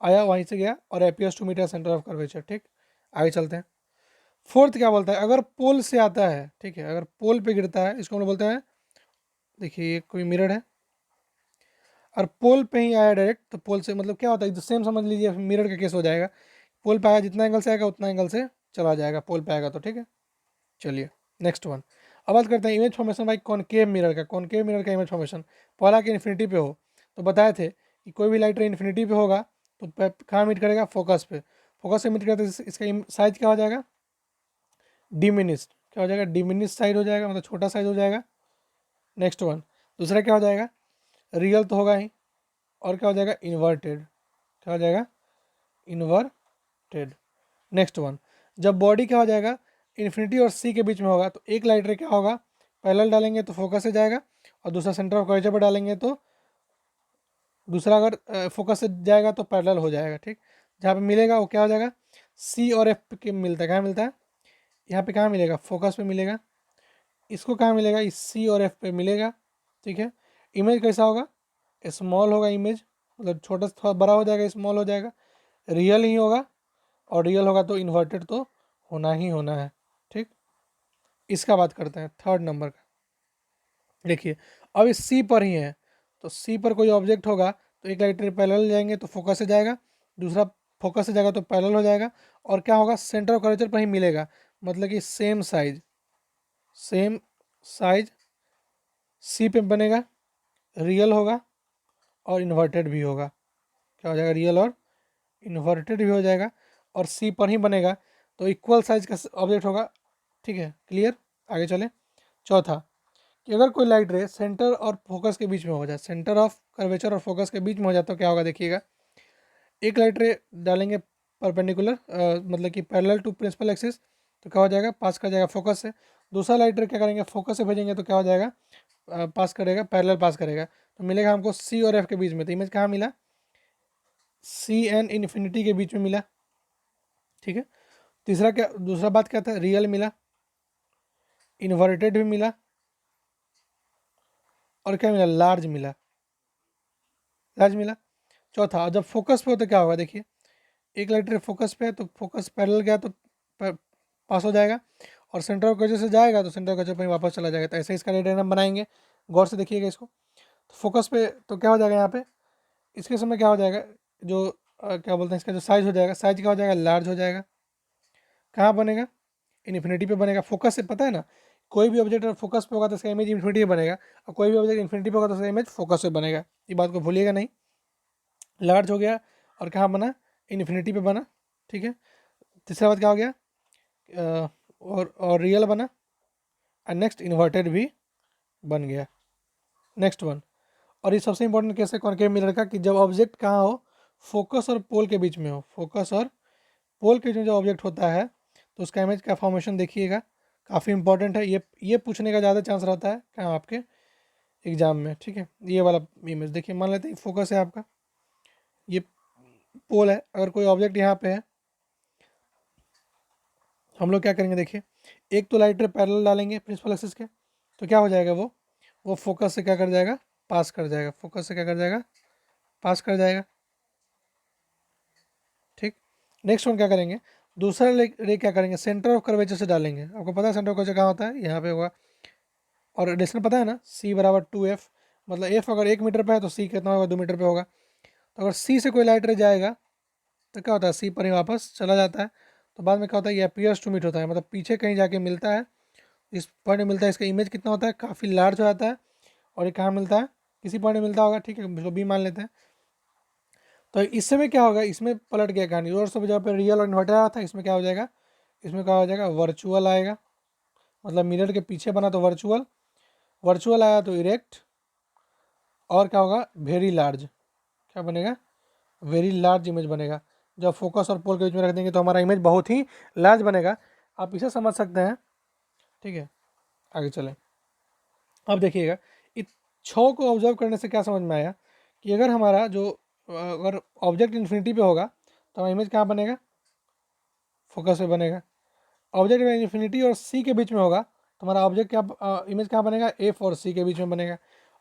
आया वहीं से गया और appears to meet centre of curvature. ठीक, आगे चलते हैं। फोर्थ क्या बोलता है, अगर पोल से आता है, ठीक है, अगर पोल पे गिरता है, इसको हम लोग बोलते हैं, देखिए ये कोई मिरर है और पोल पे ही आया डायरेक्ट, तो पोल से मतलब क्या होता है, सेम समझ लीजिए मिरर का केस हो जाएगा। पोल पे आया, जितना एंगल से आएगा उतना एंगल से चला जाएगा, पोल पे आएगा तो। ठीक है, चलिए नेक्स्ट वन। अब बात करते हैं image formation by concave mirror का। कॉनकेव मिरर का इमेज फॉर्मेशन, पहला कि इन्फिनिटी पे हो, तो बताए थे कि कोई भी लाइट रे इन्फिनिटी पे होगा तो कहाँ मीट करेगा, फोकस पे। फोकस से मीट करेगा तो इसका साइज क्या हो जाएगा, डिमिनिस्ड, क्या हो जाएगा, डिमिनिस्ड साइज हो जाएगा, मतलब छोटा साइज हो जाएगा। नेक्स्ट वन, दूसरा क्या हो जाएगा, रियल तो होगा ही, और क्या हो जाएगा, इन्वर्टेड, क्या हो जाएगा, इन्वर्टेड। नेक्स्ट वन, जब बॉडी क्या हो जाएगा, इन्फिनिटी और सी के बीच में होगा, तो एक लाइट रे क्या होगा, पैरेलल डालेंगे तो फोकस से जाएगा, और दूसरा सेंटर ऑफ कर्वेचर पर डालेंगे तो दूसरा, अगर फोकस से जाएगा तो पैरेलल हो जाएगा। ठीक, जहाँ पे मिलेगा वो क्या हो जाएगा, सी और एफ के मिलता है, कहाँ मिलता है, यहाँ पे कहाँ मिलेगा, फोकस पे मिलेगा, इसको कहाँ मिलेगा, इस सी और एफ पे मिलेगा। ठीक है, इमेज कैसा होगा, स्मॉल होगा इमेज, मतलब छोटा थोड़ा बड़ा हो जाएगा, स्मॉल हो जाएगा, रियल ही होगा, और रियल होगा तो इन्वर्टेड तो होना ही होना है। ठीक, इसका बात करते हैं थर्ड नंबर का। देखिए अब इस सी पर ही है, तो सी पर कोई ऑब्जेक्ट होगा तो एक लाइट रे पैरेलल जाएंगे तो फोकस से जाएगा, दूसरा फोकस से जाएगा तो पैरेलल हो जाएगा, और क्या होगा, सेंटर ऑफ कर्वेचर पर ही मिलेगा, मतलब कि सेम साइज सी पे बनेगा, रियल होगा और इन्वर्टेड भी होगा, क्या हो जाएगा, रियल और इन्वर्टेड भी हो जाएगा, और सी पर ही बनेगा, तो इक्वल साइज का ऑब्जेक्ट होगा। ठीक है, क्लियर, आगे चले। चौथा, कि अगर कोई लाइट रे सेंटर और फोकस के बीच में हो जाए, सेंटर ऑफ कर्वेचर और फोकस के बीच में हो जाए, तो क्या होगा, देखिएगा, एक लाइट रे डालेंगे परपेंडिकुलर, मतलब कि पैरेलल टू प्रिंसिपल एक्सिस, तो क्या हो जाएगा, पास कर जाएगा फोकस से। दूसरा लाइट रे क्या करेंगे, फोकस से भेजेंगे तो क्या हो जाएगा, पास करेगा, पैरेलल पास करेगा, तो मिलेगा हमको सी और एफ के बीच में, तो इमेज कहाँ मिला, सी एन इन्फिनिटी के बीच में मिला। ठीक है, तीसरा क्या, दूसरा बात क्या था, रियल मिला, इन्वर्टेड भी मिला, और क्या मिला, लार्ज मिला। चौथा, जब फोकस पे हो तो क्या होगा, देखिए एक लाइट रे फोकस पे है तो फोकस पैरेलल गया तो पास हो जाएगा, और सेंटर ऑफ कर्वेचर से जाएगा तो सेंटर ऑफ कर्वेचर पर ही वापस चला जाएगा। तो ऐसे इसका डायग्राम बनाएंगे, गौर से देखिएगा इसको। तो फोकस पे तो क्या हो जाएगा, यहाँ पे इसके समय क्या हो जाएगा, जो क्या बोलते हैं, इसका जो साइज हो जाएगा, साइज क्या हो जाएगा, लार्ज हो जाएगा। कहाँ बनेगा, इन्फिनिटी पे बनेगा, फोकस से, पता है ना, कोई भी ऑब्जेक्ट अगर फोकस पे होगा तो इसका इमेज इन्फिनिटी पे बनेगा, और कोई भी ऑब्जेक्ट इन्फिनिटी पे होगा तो उसका इमेज फोकस पे बनेगा, ये बात को भूलिएगा नहीं। लार्ज हो गया, और कहाँ बना, इन्फिनिटी पे बना। ठीक है, तीसरा बात क्या हो गया, और रियल बना, और नेक्स्ट इन्वर्टेड भी बन गया। नेक्स्ट वन, और ये सबसे इंपॉर्टेंट केस है कॉन्केव मिरर का, कि जब ऑब्जेक्ट कहाँ हो, फोकस और पोल के बीच में हो, फोकस और पोल के बीच में जो ऑब्जेक्ट होता है तो उसका इमेज का फॉर्मेशन देखिएगा, काफ़ी इंपॉर्टेंट है, ये पूछने का ज़्यादा चांस रहता है कहाँ, आपके एग्जाम में। ठीक है, ये वाला इमेज देखिए, मान लेते हैं फोकस है आपका, ये पोल है, अगर कोई ऑब्जेक्ट यहाँ पे है, हम लोग क्या करेंगे, देखिए एक तो लाइट रे पैरेलल डालेंगे प्रिंसिपल एक्सिस के, तो क्या हो जाएगा, वो फोकस से क्या कर जाएगा, पास कर जाएगा, फोकस से क्या कर जाएगा, पास कर जाएगा। ठीक, नेक्स्ट वन क्या करेंगे, दूसरा रे क्या करेंगे, सेंटर ऑफ कर्वेचर से डालेंगे, आपको पता है सेंटर ऑफ कर्वेचर कहाँ होता है, यहाँ पे होगा, और डिस्टेंस पता है ना, सी बराबर 2f, मतलब एफ अगर 1 मीटर पे है तो सी कितना होगा, 2 मीटर पे होगा। तो अगर सी से कोई लाइट रे जाएगा तो क्या होता है, सी पर ही वापस चला जाता है, तो बाद में क्या होता है, ये अपीयर्स टू मीट होता है, मतलब पीछे कहीं जाके मिलता है, इस पॉइंट में मिलता है, इसका इमेज कितना होता है, काफ़ी लार्ज हो जाता है, और ये कहाँ मिलता है, किसी पॉइंट में मिलता होगा। ठीक है, इसको बी मान लेते हैं। तो इस समय क्या होगा, इसमें पलट गया कहानी, और सब जगह पर रियल और इन्वर्टर आया था, इसमें क्या हो जाएगा, इसमें क्या हो जाएगा, वर्चुअल आएगा, मतलब मिरर के पीछे बना तो वर्चुअल आया तो इरेक्ट, और क्या होगा, वेरी लार्ज, क्या बनेगा, वेरी लार्ज इमेज बनेगा। जब फोकस और पोल के बीच में रख देंगे तो हमारा इमेज बहुत ही लार्ज बनेगा, आप इसे समझ सकते हैं। ठीक है, आगे चलें। अब देखिएगा, इस छः को ऑब्जर्व करने से क्या समझ में आया, कि अगर हमारा जो अगर ऑब्जेक्ट इन्फिनिटी पे होगा तो हमारा इमेज कहाँ बनेगा, फोकस पे बनेगा। ऑब्जेक्ट अगर इन्फिनिटी और सी के बीच में होगा तो हमारा ऑब्जेक्ट क्या इमेज कहाँ बनेगा, एफ और सी के बीच में बनेगा।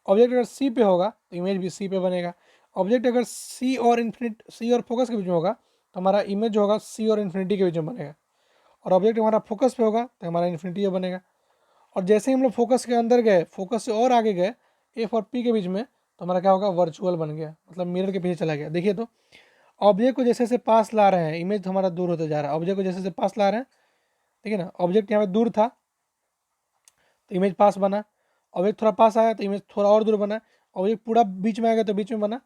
ऑब्जेक्ट अगर सी पे होगा तो इमेज भी सी पे बनेगा। ऑब्जेक्ट अगर सी और फोकस के बीच में होगा तो हमारा इमेज जो होगा सी और इन्फिनिटी के बीच में बनेगा। और ऑब्जेक्ट हमारा फोकस पे होगा तो हमारा इन्फिनिटी बनेगा। और जैसे ही हम लोग फोकस के अंदर गए, फोकस से और आगे गए एफ और पी के बीच में, तो हमारा क्या होगा, वर्चुअल बन गया, मतलब मिरर के पीछे चला गया। देखिए तो ऑब्जेक्ट को जैसे जैसे पास ला रहे हैं, इमेज हमारा दूर होते जा रहा है, ऑब्जेक्ट को जैसे जैसे पास ला रहे हैं, ठीक है ना, ऑब्जेक्ट यहाँ पे दूर था तो इमेज पास बना, ऑब्जेक्ट थोड़ा पास आया तो इमेज थोड़ा और दूर बना, ऑब्जेक्ट पूरा बीच में आ गया तो बीच में बना,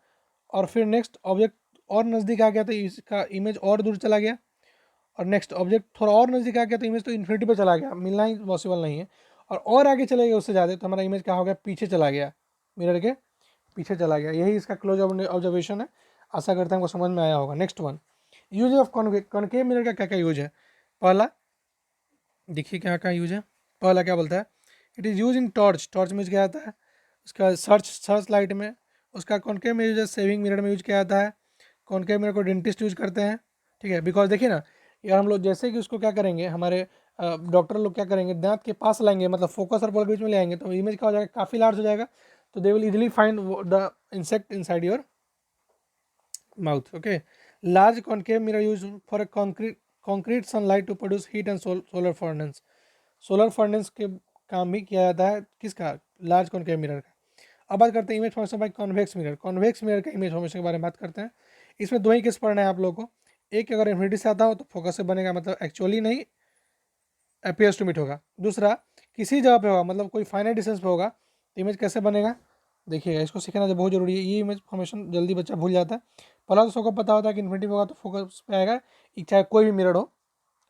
और फिर नेक्स्ट ऑब्जेक्ट और नज़दीक आ गया तो इसका इमेज और दूर चला गया, और नेक्स्ट ऑब्जेक्ट थोड़ा और नज़दीक आ गया तो इमेज तो इन्फिनिटी पे चला गया, मिलना ही पॉसिबल नहीं है। और आगे चले गए उससे ज़्यादा तो हमारा इमेज क्या हो गया, पीछे चला गया, मिरर के पीछे चला गया। यही इसका क्लोज ऑब्जर्वेशन है। आशा करते हैं हमको समझ में आया होगा। Next one, use of concave mirror का क्या क्या यूज है। पहला देखिए क्या क्या यूज है। पहला क्या बोलता है, it is use in torch, torch में यूज किया जाता है। उसके बाद सर्च लाइट में। उसका कॉनकेव में यूज है, सेविंग मिरर में यूज किया जाता है। कॉनकेव मिरर को डेंटिस्ट यूज करते हैं, ठीक है। बिकॉज देखिए ना यार, हम लोग जैसे कि उसको क्या करेंगे, हमारे डॉक्टर लोग क्या करेंगे, दांत के पास लाएंगे, मतलब फोकस और बॉल के बीच में ले आएंगे, तो इमेज क्या हो जाएगा, काफ़ी लार्ज हो जाएगा। तो they will easily find the insect inside your mouth. Okay, large concave mirror use for a concrete sunlight to produce heat and solar furnace। Solar furnace के काम भी किया जाता है किसका, लार्ज कॉनकेव मिरर का। अब बात करते हैं image formation by convex mirror. Convex mirror का इमेज फॉर्मेशन के बारे में बात करते हैं। इसमें दो ही केस पढ़ना है आप लोगों को। एक, अगर इन्फिनिटी से आता हो तो फोकस से बनेगा, मतलब एक्चुअली नहीं, अपीयर्स टू मीट होगा। दूसरा, किसी जगह पे होगा, मतलब कोई फाइनाइट डिस्टेंस पे होगा, तो इमेज कैसे बनेगा देखिएगा। इसको सीखना तो बहुत जरूरी है, ये इमेज फॉर्मेशन जल्दी बच्चा भूल जाता है। पहला तो सबको पता होता है कि इन्फिनिटी पे होगा तो फोकस पे आएगा, चाहे कोई भी मिरर हो।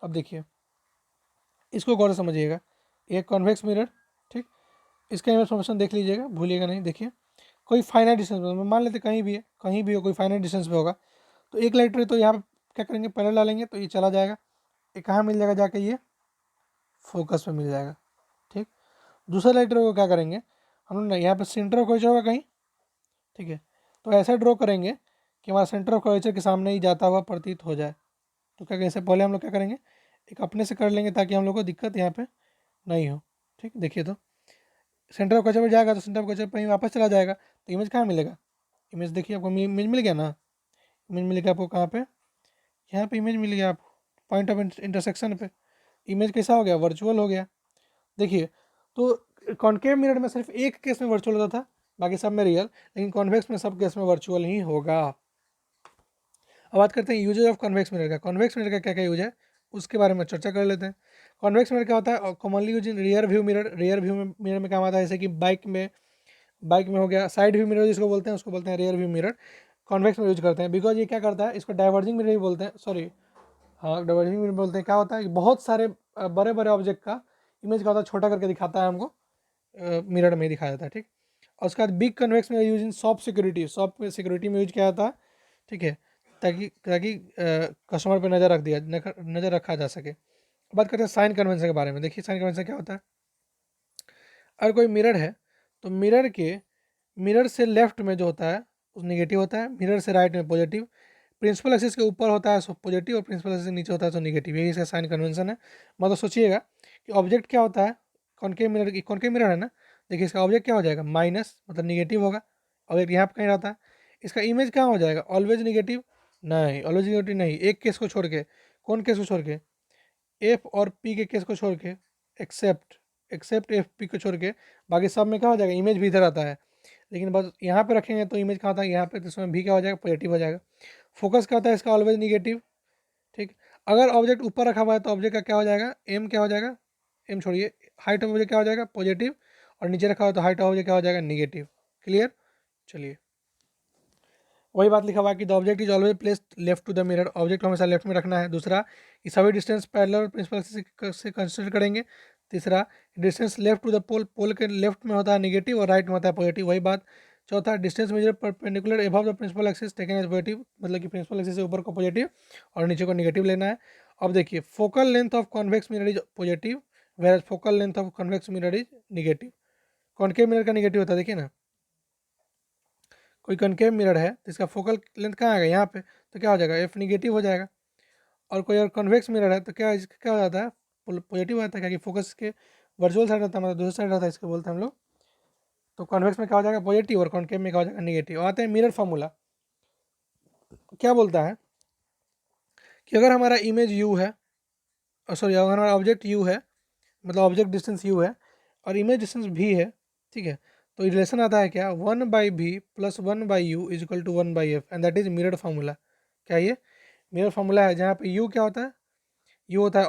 अब देखिए, इसको गौर से समझिएगा। एक कॉन्वेक्स मिरर, ठीक, इसका इमेज फॉर्मेशन देख लीजिएगा, भूलिएगा नहीं। देखिए, कोई फाइनाइट डिस्टेंस पे, मान लेते कहीं भी है, कहीं भी हो, कोई फाइनाइट डिस्टेंस पे होगा, तो एक लाइटर तो यहाँ पे क्या करेंगे, पैरेलल डालेंगे तो ये चला जाएगा। ये कहाँ मिल जाएगा जाके, ये फोकस पे मिल जाएगा, ठीक। दूसरा लाइटर को क्या करेंगे हम लोग, यहाँ पे सेंटर ऑफ कर्वेचर होगा कहीं, ठीक है, तो ऐसा ड्रॉ करेंगे कि हमारा सेंटर ऑफ कर्वेचर के सामने ही जाता हुआ प्रतीत हो जाए। तो क्या करेंगे, इससे पहले हम लोग क्या करेंगे, एक अपने से कर लेंगे ताकि हम लोग को दिक्कत यहाँ पे नहीं हो, ठीक। देखिए, तो सेंटर ऑफ कर्वेचर पर जाएगा तो सेंटर ऑफ कर्वेचर पर ही वापस चला जाएगा, तो इमेज कहाँ मिलेगा, इमेज देखिए आपको इमेज मिल गया ना। इमेज मिल गया आपको कहाँ पे, यहाँ पे इमेज मिल गया आपको पॉइंट ऑफ इंटरसेक्शन पे। इमेज कैसा हो गया, वर्चुअल हो गया। देखिए, तो कॉन्केव मिरर में सिर्फ एक केस में वर्चुअल होता था, बाकी सब में रियल, लेकिन कॉन्वेक्स में सब केस में वर्चुअल ही होगा। अब बात करते हैं यूजेज ऑफ कॉन्वेक्स मिरर का। कॉन्वेक्स मिरर का क्या क्या यूज है उसके बारे में चर्चा कर लेते हैं। कॉन्वेक्स मिरर क्या होता है, commonly use in rear view mirror. Rear view mirror में काम आता है, जैसे कि बाइक में हो गया। साइड व्यू मिरर जिसको बोलते हैं उसको बोलते हैं रियर व्यू मिरर। कॉन्वेक्स में यूज करते हैं बिकॉज ये क्या करता है, इसको डाइवर्जिंग मिरर भी बोलते हैं, सॉरी, हाँ डाइवर्जिंग मिरर बोलते हैं। क्या होता है कि बहुत सारे बड़े बड़े ऑब्जेक्ट का इमेज क्या होता है, छोटा करके दिखाता है हमको, मिरर में दिखाया जाता है, ठीक। और उसके बाद बिग कन्वेक्स में use in soft security, soft security में यूज किया जाता है, ठीक है, ताकि ताकि कस्टमर पे नज़र रखा जा सके। बात करते हैं साइन कन्वेंशन के बारे में। देखिए, साइन कन्वेंशन क्या होता है, अगर कोई मिरर है तो मिरर से लेफ्ट में जो होता है उस निगेटिव होता है, मिरर से राइट में पॉजिटिव। प्रिंसिपल एक्सिस के ऊपर होता है सो पॉजिटिव, और प्रिंसिपल एक्सिस के नीचे होता है सो निगेटिव। यही इसका साइन कन्वेंशन है। मतलब सोचिएगा कि ऑब्जेक्ट क्या होता है, कॉनकेव मिरर है ना, देखिए इसका ऑब्जेक्ट क्या हो जाएगा, माइनस, मतलब निगेटिव होगा। ऑब्जेक्ट यहाँ पर कहीं रहता है, इसका इमेज कहाँ हो जाएगा, ऑलवेज निगेटिव, नहीं ऑलवेज निगेटिव नहीं, एक केस को छोड़ के। कौन केस को छोड़ के, एफ और पी के केस को छोड़ के, एक्सेप्ट एक्सेप्ट एफ पी को छोड़ के, बाकी सब में क्या हो जाएगा, इमेज भी इधर आता है। लेकिन बस यहाँ पे रखेंगे तो इमेज क्या होता है, यहाँ पे तो इसमें भी क्या हो जाएगा, पॉजिटिव हो जाएगा। फोकस क्या होता है इसका, ऑलवेज निगेटिव, ठीक। अगर ऑब्जेक्ट ऊपर रखा हुआ है तो ऑब्जेक्ट का क्या हो जाएगा, एम क्या हो जाएगा, एम छोड़िए, हाइट ऑफ ऑब्जेक्ट क्या हो जाएगा, पॉजिटिव। और नीचे रखा हुआ तो हाइट ऑफ ऑब्जेक्ट क्या हो जाएगा, निगेटिव। क्लियर, चलिए। वही बात लिखा हुआ है कि the object is always placed left to the mirror. Object हमेशा लेफ्ट में रखना है। दूसरा, कि सभी डिस्टेंस पैरेलल और प्रिंसिपल से कंसिडर करेंगे। तीसरा, distance left to the pole, pole के लेफ्ट में होता है निगेटिव और राइट में होता है पॉजिटिव, वही बात। चौथा, distance measure perpendicular above the principal axis taken as positive, मतलब कि प्रिंसिपल एक्सिस से ऊपर को पॉजिटिव और नीचे को निगेटिव लेना है। अब देखिए, focal length of convex mirror is positive, where focal length of convex mirror is negative. Concave mirror का निगेटिव होता है, देखिए ना, कोई कनकेव मिरर है तो इसका फोकल लेंथ कहाँ आएगा, यहाँ पे, तो क्या हो जाएगा, एफ निगेटिव हो जाएगा। और कोई और कन्वेक्स मिरर है तो क्या इसका क्या हो जाता है, पॉजिटिव आता है, क्या कि फोकस के वर्चुअल साइड रहता है, मतलब दूसरा साइड रहता है, इसको बोलते हैं हम लोग। तो कन्वेक्स में क्या हो जाएगा, पॉजिटिव, और कॉनकेव में क्या हो जाएगा, निगेटिव। आते हैं मिरर फार्मूला, क्या बोलता है कि अगर हमारा इमेज यू है, सॉरी, अगर हमारा ऑब्जेक्ट यू है, मतलब ऑब्जेक्ट डिस्टेंस यू है और इमेज डिस्टेंस भी है, ठीक है, तो रिलेशन आता है क्या, 1/v + 1/u is equal to 1/f, and that is mirror formula. क्या ये मिरर फार्मूला है, जहाँ पे यू क्या होता है, यू होता है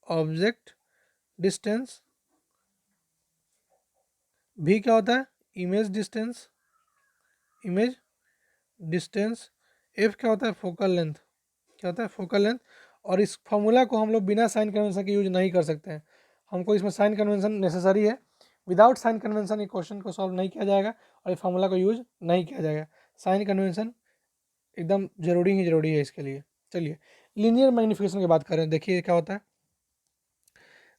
ऑब्जेक्ट डिस्टेंस, भी क्या होता है, इमेज डिस्टेंस, एफ क्या होता है, फोकल लेंथ, क्या होता है फोकल लेंथ। और इस फॉर्मूला को हम लोग बिना साइन कन्वेंशन के यूज नहीं कर सकते हैं, हमको इसमें साइन कन्वेंशन नेसेसरी है। विदाउट साइन कन्वेंशन ये क्वेश्चन को सॉल्व नहीं किया जाएगा और ये फार्मूला को यूज नहीं किया जाएगा। साइन कन्वेंशन एकदम जरूरी है इसके लिए। चलिए लीनियर मैग्नीफिकेशन की बात करें, देखिए क्या होता है।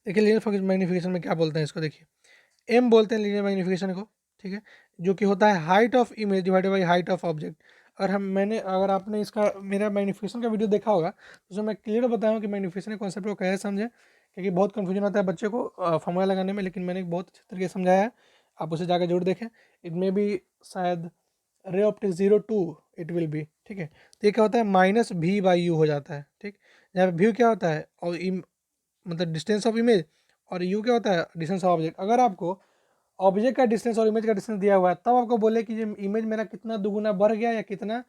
देखिए लीनियर मैग्नीफिकेशन में क्या बोलते हैं इसको, देखिए एम बोलते हैं लीनियर मैग्नीफिकेशन को, ठीक है, जो कि होता है height of image divided by height of object. और अगर आपने इसका मेरा मैग्नीफिकेशन का वीडियो देखा होगा तो उसमें मैं क्लियर बताया हूँ कि मैग्नीफिकेशन के कॉन्सेप्ट को कैसे समझें, क्योंकि बहुत कन्फ्यूजन आता है बच्चे को फॉर्मूला लगाने में, लेकिन मैंने बहुत अच्छे तरीके से समझाया है, आप उसे जाकर जरूर देखें। इट में भी शायद रे ऑप्टिक 02 इट विल बी, ठीक है। तो ये क्या होता है माइनस भी बाई यू हो जाता है, ठीक। यहाँ पे व्यू क्या होता है और मतलब डिस्टेंस ऑफ इमेज, और यू क्या होता है डिस्टेंस ऑफ ऑब्जेक्ट। अगर आपको ऑब्जेक्ट का डिस्टेंस और इमेज का डिस्टेंस दिया हुआ है तब आपको बोले कि ये इमेज मेरा कितना दुगुना बढ़ गया या कितना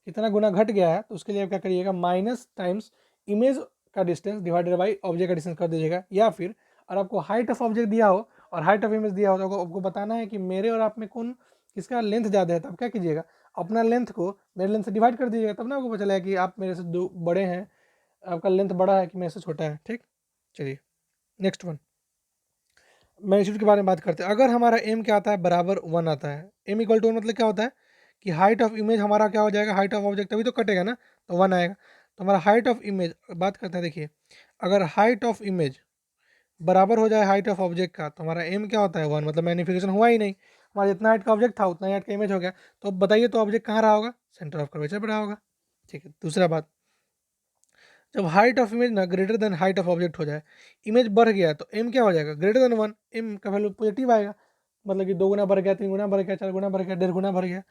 कितना गुना घट गया है, तो उसके लिए आप क्या करिएगा माइनस टाइम्स इमेज का डिस्टेंस डिवाइडेड बाई ऑब्जेक्ट का डिस्टेंस कर दीजिएगा। या फिर और आपको हाइट ऑफ ऑब्जेक्ट दिया हो और हाइट ऑफ इमेज दिया हो तो आपको बताना है कि मेरे और आप में कौन किसका लेंथ ज़्यादा है, तो आप क्या कीजिएगा अपना लेंथ को मेरे लेंथ से डिवाइड कर दीजिएगा, तब ना आपको पता चलेगा कि आप मेरे से दो बड़े हैं, आपका लेंथ बड़ा है कि मेरे से छोटा है, ठीक। चलिए नेक्स्ट वन मैग्नीट्यूड के बारे में बात करते हैं। अगर हमारा एम क्या आता है बराबर 1 आता है, एम इक्वल टू 1 मतलब क्या होता है कि हाइट ऑफ इमेज हमारा क्या हो जाएगा, हाइट ऑफ ऑब्जेक्ट तभी तो कटेगा ना, तो 1 आएगा। तो हमारा हाइट ऑफ इमेज बात करते हैं, देखिए अगर हाइट ऑफ इमेज बराबर हो जाए हाइट ऑफ ऑब्जेक्ट का तो हमारा एम क्या होता है 1, मतलब मैग्नीफिकेशन हुआ ही नहीं, हमारा जितना हाइट का ऑब्जेक्ट था उतना हाइट का इमेज हो गया। तो अब बताइए तो ऑब्जेक्ट कहाँ रहा होगा, सेंटर ऑफ कर्वेचर पर रहा होगा, ठीक है। दूसरा बात, जब हाइट ऑफ इमेज ना greater than height of object हो जाए, इमेज बढ़ गया तो एम क्या हो जाएगा ग्रेटर देन 1, एम का वैल्यू पॉजिटिव आएगा, मतलब कि 2 गुना बढ़ गया, 3 गुना बढ़ गया, 4 गुना बढ़ गया, 1.5 गुना बढ़ गया।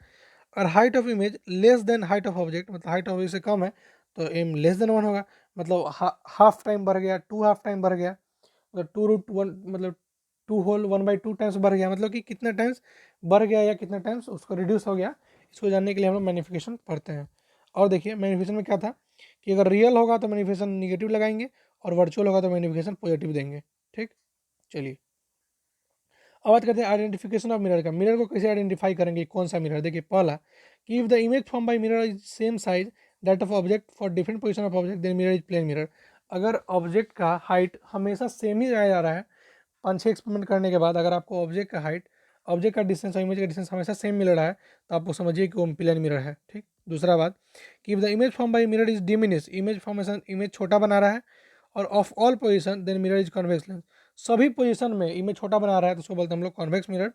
और height of image less than height of object, मतलब हाइट ऑफ से कम है तो एम लेस देन 1 होगा, मतलब हाफ टाइम बढ़ गया, 2 हाफ टाइम बढ़ गया, मतलब 2√1 मतलब 2 होल 1/2 टाइम्स बढ़ गया, मतलब कि कितना टाइम्स बढ़ गया या कितना टाइम्स उसको रिड्यूस हो गया। इसको जानने के लिए हम लोग मैग्नीफिकेशन पढ़ते हैं। और देखिए मैग्नीफिकेशन में क्या था कि अगर रियल होगा तो मैग्नीफिकेशन निगेटिव लगाएंगे और वर्चुअल होगा तो मैग्नीफिकेशन पॉजिटिव देंगे, ठीक। चलिए अब बात करते हैं आइडेंटिफिकेशन ऑफ मिरर का। मिरर को कैसे आइडेंटिफाई करेंगे कौन सा मिरर, देखिए पहला कि if the image form by mirror is same size that of object for different position of object then mirror is plane mirror. अगर ऑब्जेक्ट का हाइट हमेशा सेम ही आया जा रहा है, 5-6 एक्सपेरिमेंट करने के बाद अगर आपको ऑब्जेक्ट का हाइट ऑब्जेक्ट का डिस्टेंस और इमेज का डिस्टेंस हमेशा सेम मिल रहा है तो आपको समझिए कि वो प्लेन मिरर है, ठीक। दूसरा बात कि if the image form by mirror is diminish, image formation image छोटा बना रहा है और of all position then mirror is convex lens, सभी पोजीशन में इमेज छोटा बना रहा है तो उसको बोलते हैं हम लोग कॉन्वेक्स मिरर।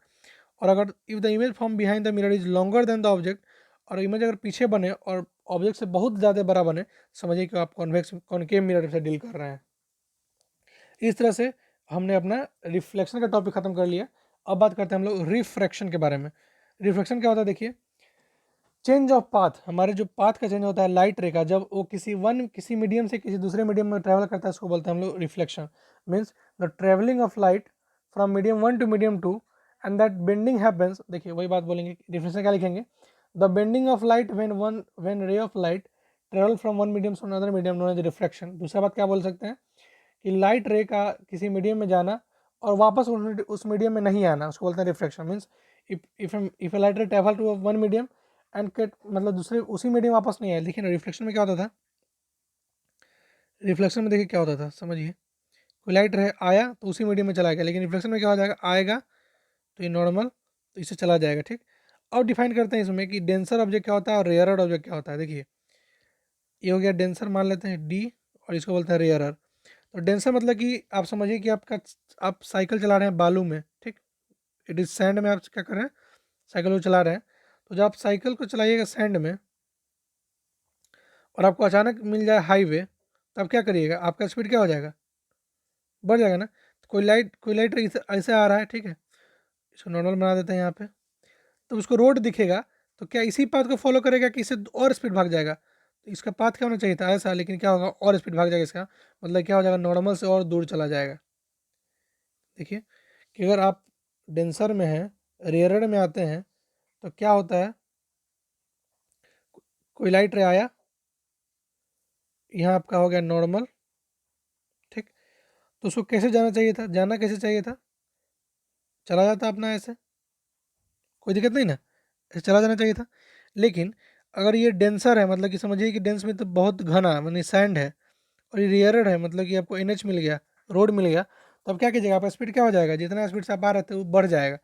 और अगर if the image form behind the mirror is longer than the object, और इमेज अगर पीछे बने और ऑब्जेक्ट से बहुत ज़्यादा बड़ा बने, समझिए कि आप कॉन्वेक्स कॉनकेव मिरर से डील कर रहे हैं। इस तरह से हमने अपना रिफ्लेक्शन का टॉपिक खत्म कर लिया। अब बात करते हैं हम लोग रिफ्रैक्शन के बारे में। रिफ्रैक्शन क्या होता है, देखिए चेंज ऑफ पाथ, हमारे जो पाथ का चेंज होता है लाइट रे का, जब वो किसी मीडियम से किसी दूसरे मीडियम में ट्रैवल करता है उसको बोलते हैं हम लोग reflection. Means the travelling of light from medium 1 to medium 2 and that bending happens, देखिए वही बात बोलेंगे, रिफ्लेक्शन क्या लिखेंगे, the bending of light when ray of light travel from one medium to another medium known as reflection. दूसरा बात क्या बोल सकते हैं कि लाइट रे का किसी मीडियम में जाना और वापस उस मीडियम में नहीं आना, उसको बोलते हैं refraction. Means if a light ray travel to one medium and cut, मतलब दूसरे उसी मीडियम वापस नहीं आया। देखिए ना रिफ्लेक्शन में क्या होता था, रिफ्लेक्शन में देखिए क्या होता था, समझिए कोई लाइट रहे आया तो उसी मीडियम में चला गया, लेकिन रिफ्लेक्शन में क्या हो जाएगा, आएगा तो ये नॉर्मल तो इससे चला जाएगा, ठीक। अब डिफाइन करते हैं इसमें कि डेंसर ऑब्जेक्ट क्या होता है और रेयरर ऑब्जेक्ट क्या होता है। देखिए ये हो गया डेंसर, मान लेते हैं डी, और इसको बोलते हैं रेयरर। तो डेंसर मतलब कि आप समझिए कि आप साइकिल चला रहे हैं बालू में, ठीक, इट इज सैंड में, आप क्या कर रहे हैं साइकिल को चला रहे हैं। तो जब आप साइकिल को चलाइएगा सैंड में और आपको अचानक मिल जाए हाईवे, तो आप क्या करिएगा, आपका स्पीड क्या हो जाएगा, बढ़ जाएगा ना। तो कोई लाइट ऐसे आ रहा है, ठीक है, इसको नॉर्मल बना देते हैं यहाँ पे, तो उसको रोड दिखेगा तो क्या इसी पाथ को फॉलो करेगा कि इससे और स्पीड भाग जाएगा, तो इसका पाथ क्या होना चाहिए था ऐसा, लेकिन क्या होगा और स्पीड भाग जाएगा इसका, मतलब क्या हो जाएगा नॉर्मल से और दूर चला जाएगा। देखिए कि अगर आप डेंसर में हैं रेयरर में आते हैं तो क्या होता है, कोई लाइट रे आया, यहाँ आपका हो गया नॉर्मल, ठीक, तो उसको कैसे जाना चाहिए था, जाना कैसे चाहिए था, चला जाता अपना ऐसे, कोई दिक्कत नहीं ना, ऐसे चला जाना चाहिए था। लेकिन अगर ये डेंसर है मतलब कि समझिए कि डेंस में तो बहुत घना मतलब सैंड है, और ये रेयरर है मतलब कि आपको एनएच मिल गया, रोड मिल गया, तो अब क्या कीजिएगा, आपका स्पीड क्या हो जाएगा, जितना स्पीड से आप आ रहे थे वो बढ़ जाएगा।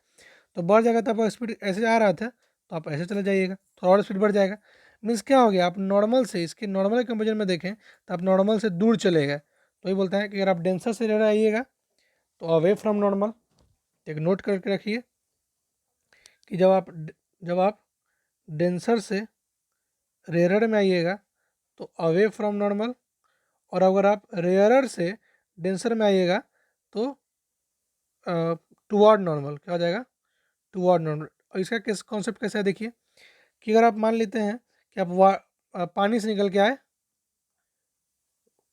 तो बढ़ जाएगा तो आपका स्पीड ऐसे आ रहा था तो आप ऐसे चले जाइएगा, थोड़ा और स्पीड बढ़ जाएगा। मीन्स क्या हो गया, आप नॉर्मल से इसके नॉर्मल कंपेरिजन में देखें तो आप नॉर्मल से दूर चले गए। तो ये बोलता है कि अगर आप डेंसर से रेयर आइएगा तो अवे फ्रॉम नॉर्मल, एक नोट करके रखिए कि जब आप डेंसर से रेयरर में आइएगा तो अवे फ्रॉम नॉर्मल, और अगर आप रेयरर से डेंसर में आइएगा तो टुवर्ड नॉर्मल, क्या हो जाएगा, टुवर्ड नॉर्मल। और इसका किस कॉन्सेप्ट कैसा है देखिए, कि अगर आप मान लेते हैं कि आप पानी से निकल के आए,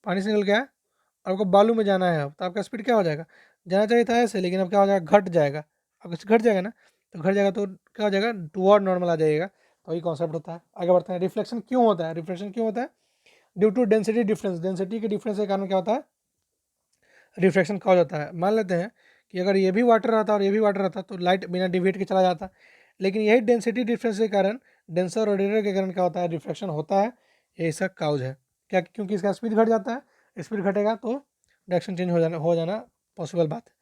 पानी से निकल के आए, और आपको बालू में जाना है, अब तो आपका स्पीड क्या हो जाएगा, जाना चाहिए था ऐसे, लेकिन अब क्या हो जाएगा, घट जाएगा, अब घट जाएगा ना, तो घट जाएगा तो क्या हो जाएगा, टुवर्ड नॉर्मल आ जाएगा। तो वही कॉन्सेप्ट होता है। आगे बढ़ते हैं, रिफ्लेक्शन क्यों होता है, रिफ्लेक्शन क्यों होता है, due to density difference, density के डिफरेंस के कारण क्या होता है, रिफ्लेक्शन कॉज होता है। मान लेते हैं कि अगर ये भी वाटर रहता और ये भी वाटर रहता तो लाइट बिना डिविएट के चला जाता, लेकिन यही डेंसिटी डिफरेंस के कारण, डेंसर और रेडियर के कारण क्या होता है, रिफ्लेक्शन होता है। ये इसका काउज है क्या, क्योंकि इसका स्पीड घट जाता है, स्पीड घटेगा तो डायरेक्शन चेंज हो जाना पॉसिबल बात है।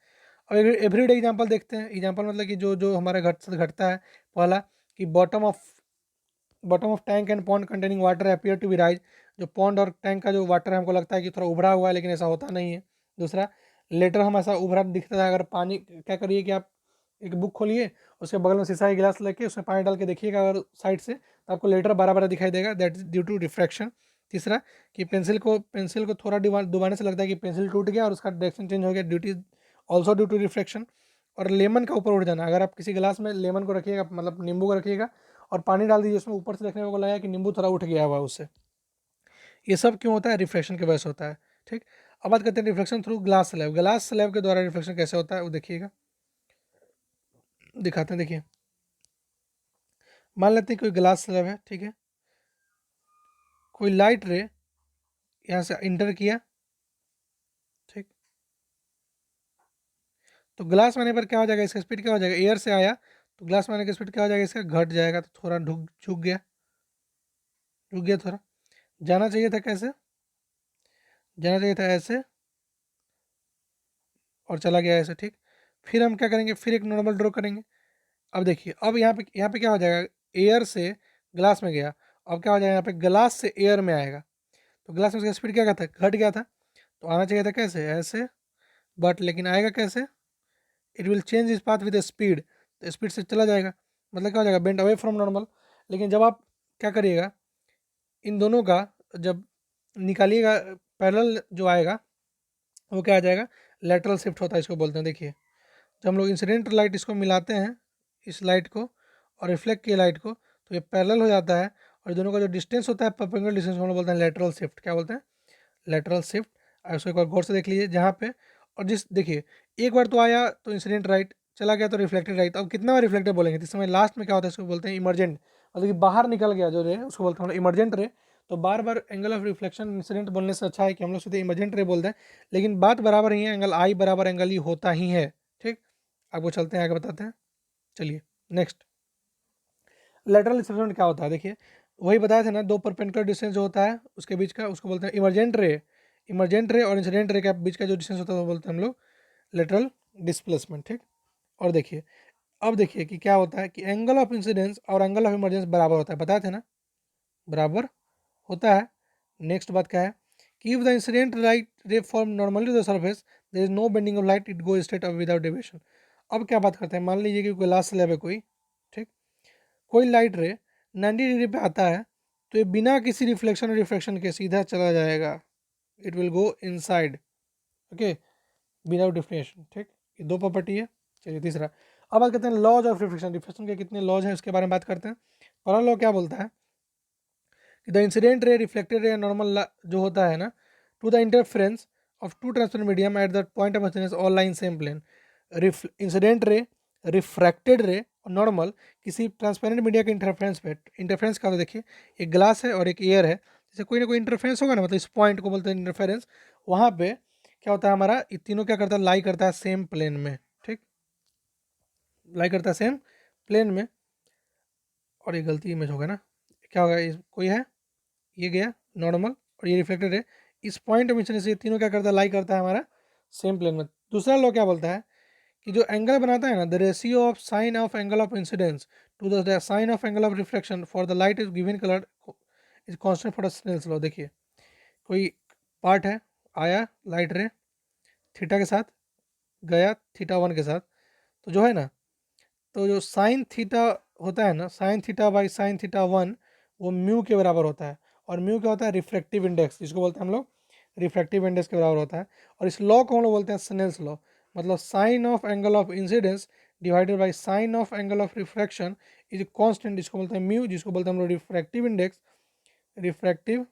अब एवरीडे एग्जांपल देखते हैं, एग्जांपल मतलब कि जो जो हमारे घटता है, पहला कि bottom of tank and pond containing water appear to be rise, जो पॉन्ड और टैंक का जो वाटर है हमको लगता है कि थोड़ा उभरा हुआ है, लेकिन ऐसा होता नहीं है। दूसरा, लेटर हम ऐसा उभरा दिखता है, अगर पानी, क्या करिए कि आप एक बुक खोलिए, उसके बगल में शीशा का गिलास लेके उसमें पानी डाल के देखिएगा अगर साइड से, तो आपको लेटर बड़ा बड़ा दिखाई देगा, that is due to refraction. तीसरा, कि पेंसिल को थोड़ा डुबाने से लगता है कि पेंसिल टूट गया और उसका डायरेक्शन चेंज हो गया, duty also due to refraction. और लेमन का ऊपर उठ जाना, अगर आप किसी गिलास में लेमन को रखिएगा, मतलब नींबू को रखिएगा और पानी डाल दीजिए उसमें, ऊपर से देखने को लगा कि नींबू थोड़ा उठ गया हुआ उससे, ये सब क्यों होता है, रिफ्लेक्शन की वजह से होता है। ठीक, अब बात करते हैं reflection through glass slab, glass slab के द्वारा रिफ्लेक्शन कैसे होता है वो देखिएगा, दिखाते हैं। देखिए, मान लेते हैं कोई ग्लास स्लैब है, ठीक है, कोई लाइट रे यहाँ से इंटर किया, ठीक, तो ग्लास में आने पर क्या हो जाएगा, इसका स्पीड क्या हो जाएगा, एयर से आया तो ग्लास में आने का स्पीड क्या हो जाएगा, इसका घट जाएगा, तो थोड़ा झुक गया थोड़ा, जाना चाहिए था कैसे, जाना चाहिए था ऐसे, और चला गया ऐसे, ठीक। फिर हम क्या करेंगे, फिर एक नॉर्मल ड्रॉ करेंगे। अब देखिए, अब यहाँ पे क्या हो जाएगा, एयर से ग्लास में गया, अब क्या हो जाएगा, यहाँ पे ग्लास से एयर में आएगा, तो ग्लास में उसका स्पीड क्या था, घट गया था, तो आना चाहिए था कैसे, ऐसे, बट लेकिन आएगा कैसे, इट विल चेंज इस पाथ विद स्पीड, तो स्पीड से चला जाएगा, मतलब क्या हो जाएगा, बेंड अवे फ्रॉम नॉर्मल। लेकिन जब आप क्या करिएगा, इन दोनों का जब निकालिएगा, पैरेलल जो आएगा वो क्या आ जाएगा, लेटरल शिफ्ट होता है, इसको बोलते हैं। देखिए, जब हम लोग इंसिडेंट लाइट इसको मिलाते हैं, इस लाइट को और रिफ्लेक्ट की लाइट को, तो ये पैरेलल हो जाता है, और दोनों का जो डिस्टेंस होता है, परपेंडिकुलर डिस्टेंस, हम लोग बोलते हैं लेटरल शिफ्ट, क्या बोलते हैं, लेटरल शिफ्ट। उसको एक बार गौर से देख लीजिए जहाँ पे, और जिस देखिए, एक बार तो आया तो इंसिडेंट राइट, चला गया तो रिफ्लेक्टेड राइट, अब कितना बार रिफ्लेक्टेड बोलेंगे, तो इस समय लास्ट में क्या होता है, इसको बोलते हैं इमरजेंट, मतलब कि बाहर निकल गया जो रे, उसको बोलते हैं इमरजेंट रे। तो बार बार एंगल ऑफ रिफ्लेक्शन इंसिडेंट बोलने से अच्छा है कि हम लोग सीधे इमरजेंट रे बोलते हैं, लेकिन बात बराबर ही है, एंगल आई बराबर एंगल ही होता ही है। ठीक, आपको चलते हैं आगे बताते हैं। चलिए नेक्स्ट, लेटरल डिस्प्लेसमेंट क्या होता है, देखिए वही बताया था ना, दो परपेंडिकुलर डिस्टेंस जो होता है उसके बीच का, उसको बोलते हैं इमरजेंट रे। इमरजेंट रे और इंसिडेंट रे के बीच का जो डिस्टेंस होता है वो बोलते हैं हम लोग लेटरल डिस्प्लेसमेंट। ठीक, और देखिए, अब देखिए कि क्या होता है कि एंगल ऑफ इंसिडेंस और एंगल ऑफ इमरजेंस बराबर होता है, बताए थे ना, बराबर होता है। नेक्स्ट बात क्या है कि if the incident light ray form normally to the surface, there is no bending of light, it go straight up without deviation. अब क्या बात करते हैं, मान लीजिए कि ग्लास स्लैब है कोई, ठीक, कोई लाइट रे 90 डिग्री पे आता है, तो ये बिना किसी रिफ्लेक्शन और रिफ्रैक्शन के सीधा चला जाएगा, it will go inside, okay, without diffraction. ठीक, ये दो प्रॉपर्टी है। चलिए तीसरा, अब बात करते हैं लॉज ऑफ रिफ्लेक्शन, रिफ्लेक्शन के कितने लॉज हैं उसके बारे में बात करते हैं। पहला लॉ क्या बोलता है कि the incident ray, reflected ray, normal जो होता है ना, to the interference of two transparent medium at the point of incidence all line same plane. Incident ray, refracted ray और नॉर्मल किसी ट्रांसपेरेंट मीडिया के इंटरफेरेंस पे, इंटरफेरेंस का तो देखिए, एक ग्लास है और एक एयर है, जैसे कोई ना कोई इंटरफेरेंस होगा ना, मतलब इस पॉइंट को बोलते हैं इंटरफेरेंस, वहाँ पे क्या होता है, हमारा ये तीनों क्या करता है, लाई करता है सेम प्लेन में। ठीक, लाई करता है सेम प्लेन में, और ये गलती इमेज होगा ना, क्या होगा, कोई है, ये गया नॉर्मल और ये रिफ्लेक्टेड है, इस पॉइंट ऑफ इंसिडेंस ये तीनों क्या करता है, लाई करता है हमारा सेम प्लेन में। दूसरा लॉ क्या बोलता है कि जो एंगल बनाता है ना, the ratio of sine of angle of incidence to the sine of angle of reflection for the light is given colour is constant for Snell's law. देखिए कोई पार्ट है, आया लाइट रे थीटा के साथ, गया थीटा 1 के साथ, तो जो है ना, तो जो साइन थीटा होता है ना, sine theta by sine theta 1 वो म्यू के बराबर होता है। और म्यू क्या होता है, रिफ्लेक्टिव इंडेक्स, जिसको बोलते हैं हम लोग रिफ्लेक्टिव इंडेक्स के बराबर होता है। और इस लॉ को हम लोग बोलते हैं स्नेल्स लॉ, मतलब sine of angle of incidence divided by sine of angle of refraction is constant, जिसको बोलते हैं म्यू, जिसको बोलते हैं हम लोग रिफ्रैक्टिव इंडेक्स, रिफ्रैक्टिव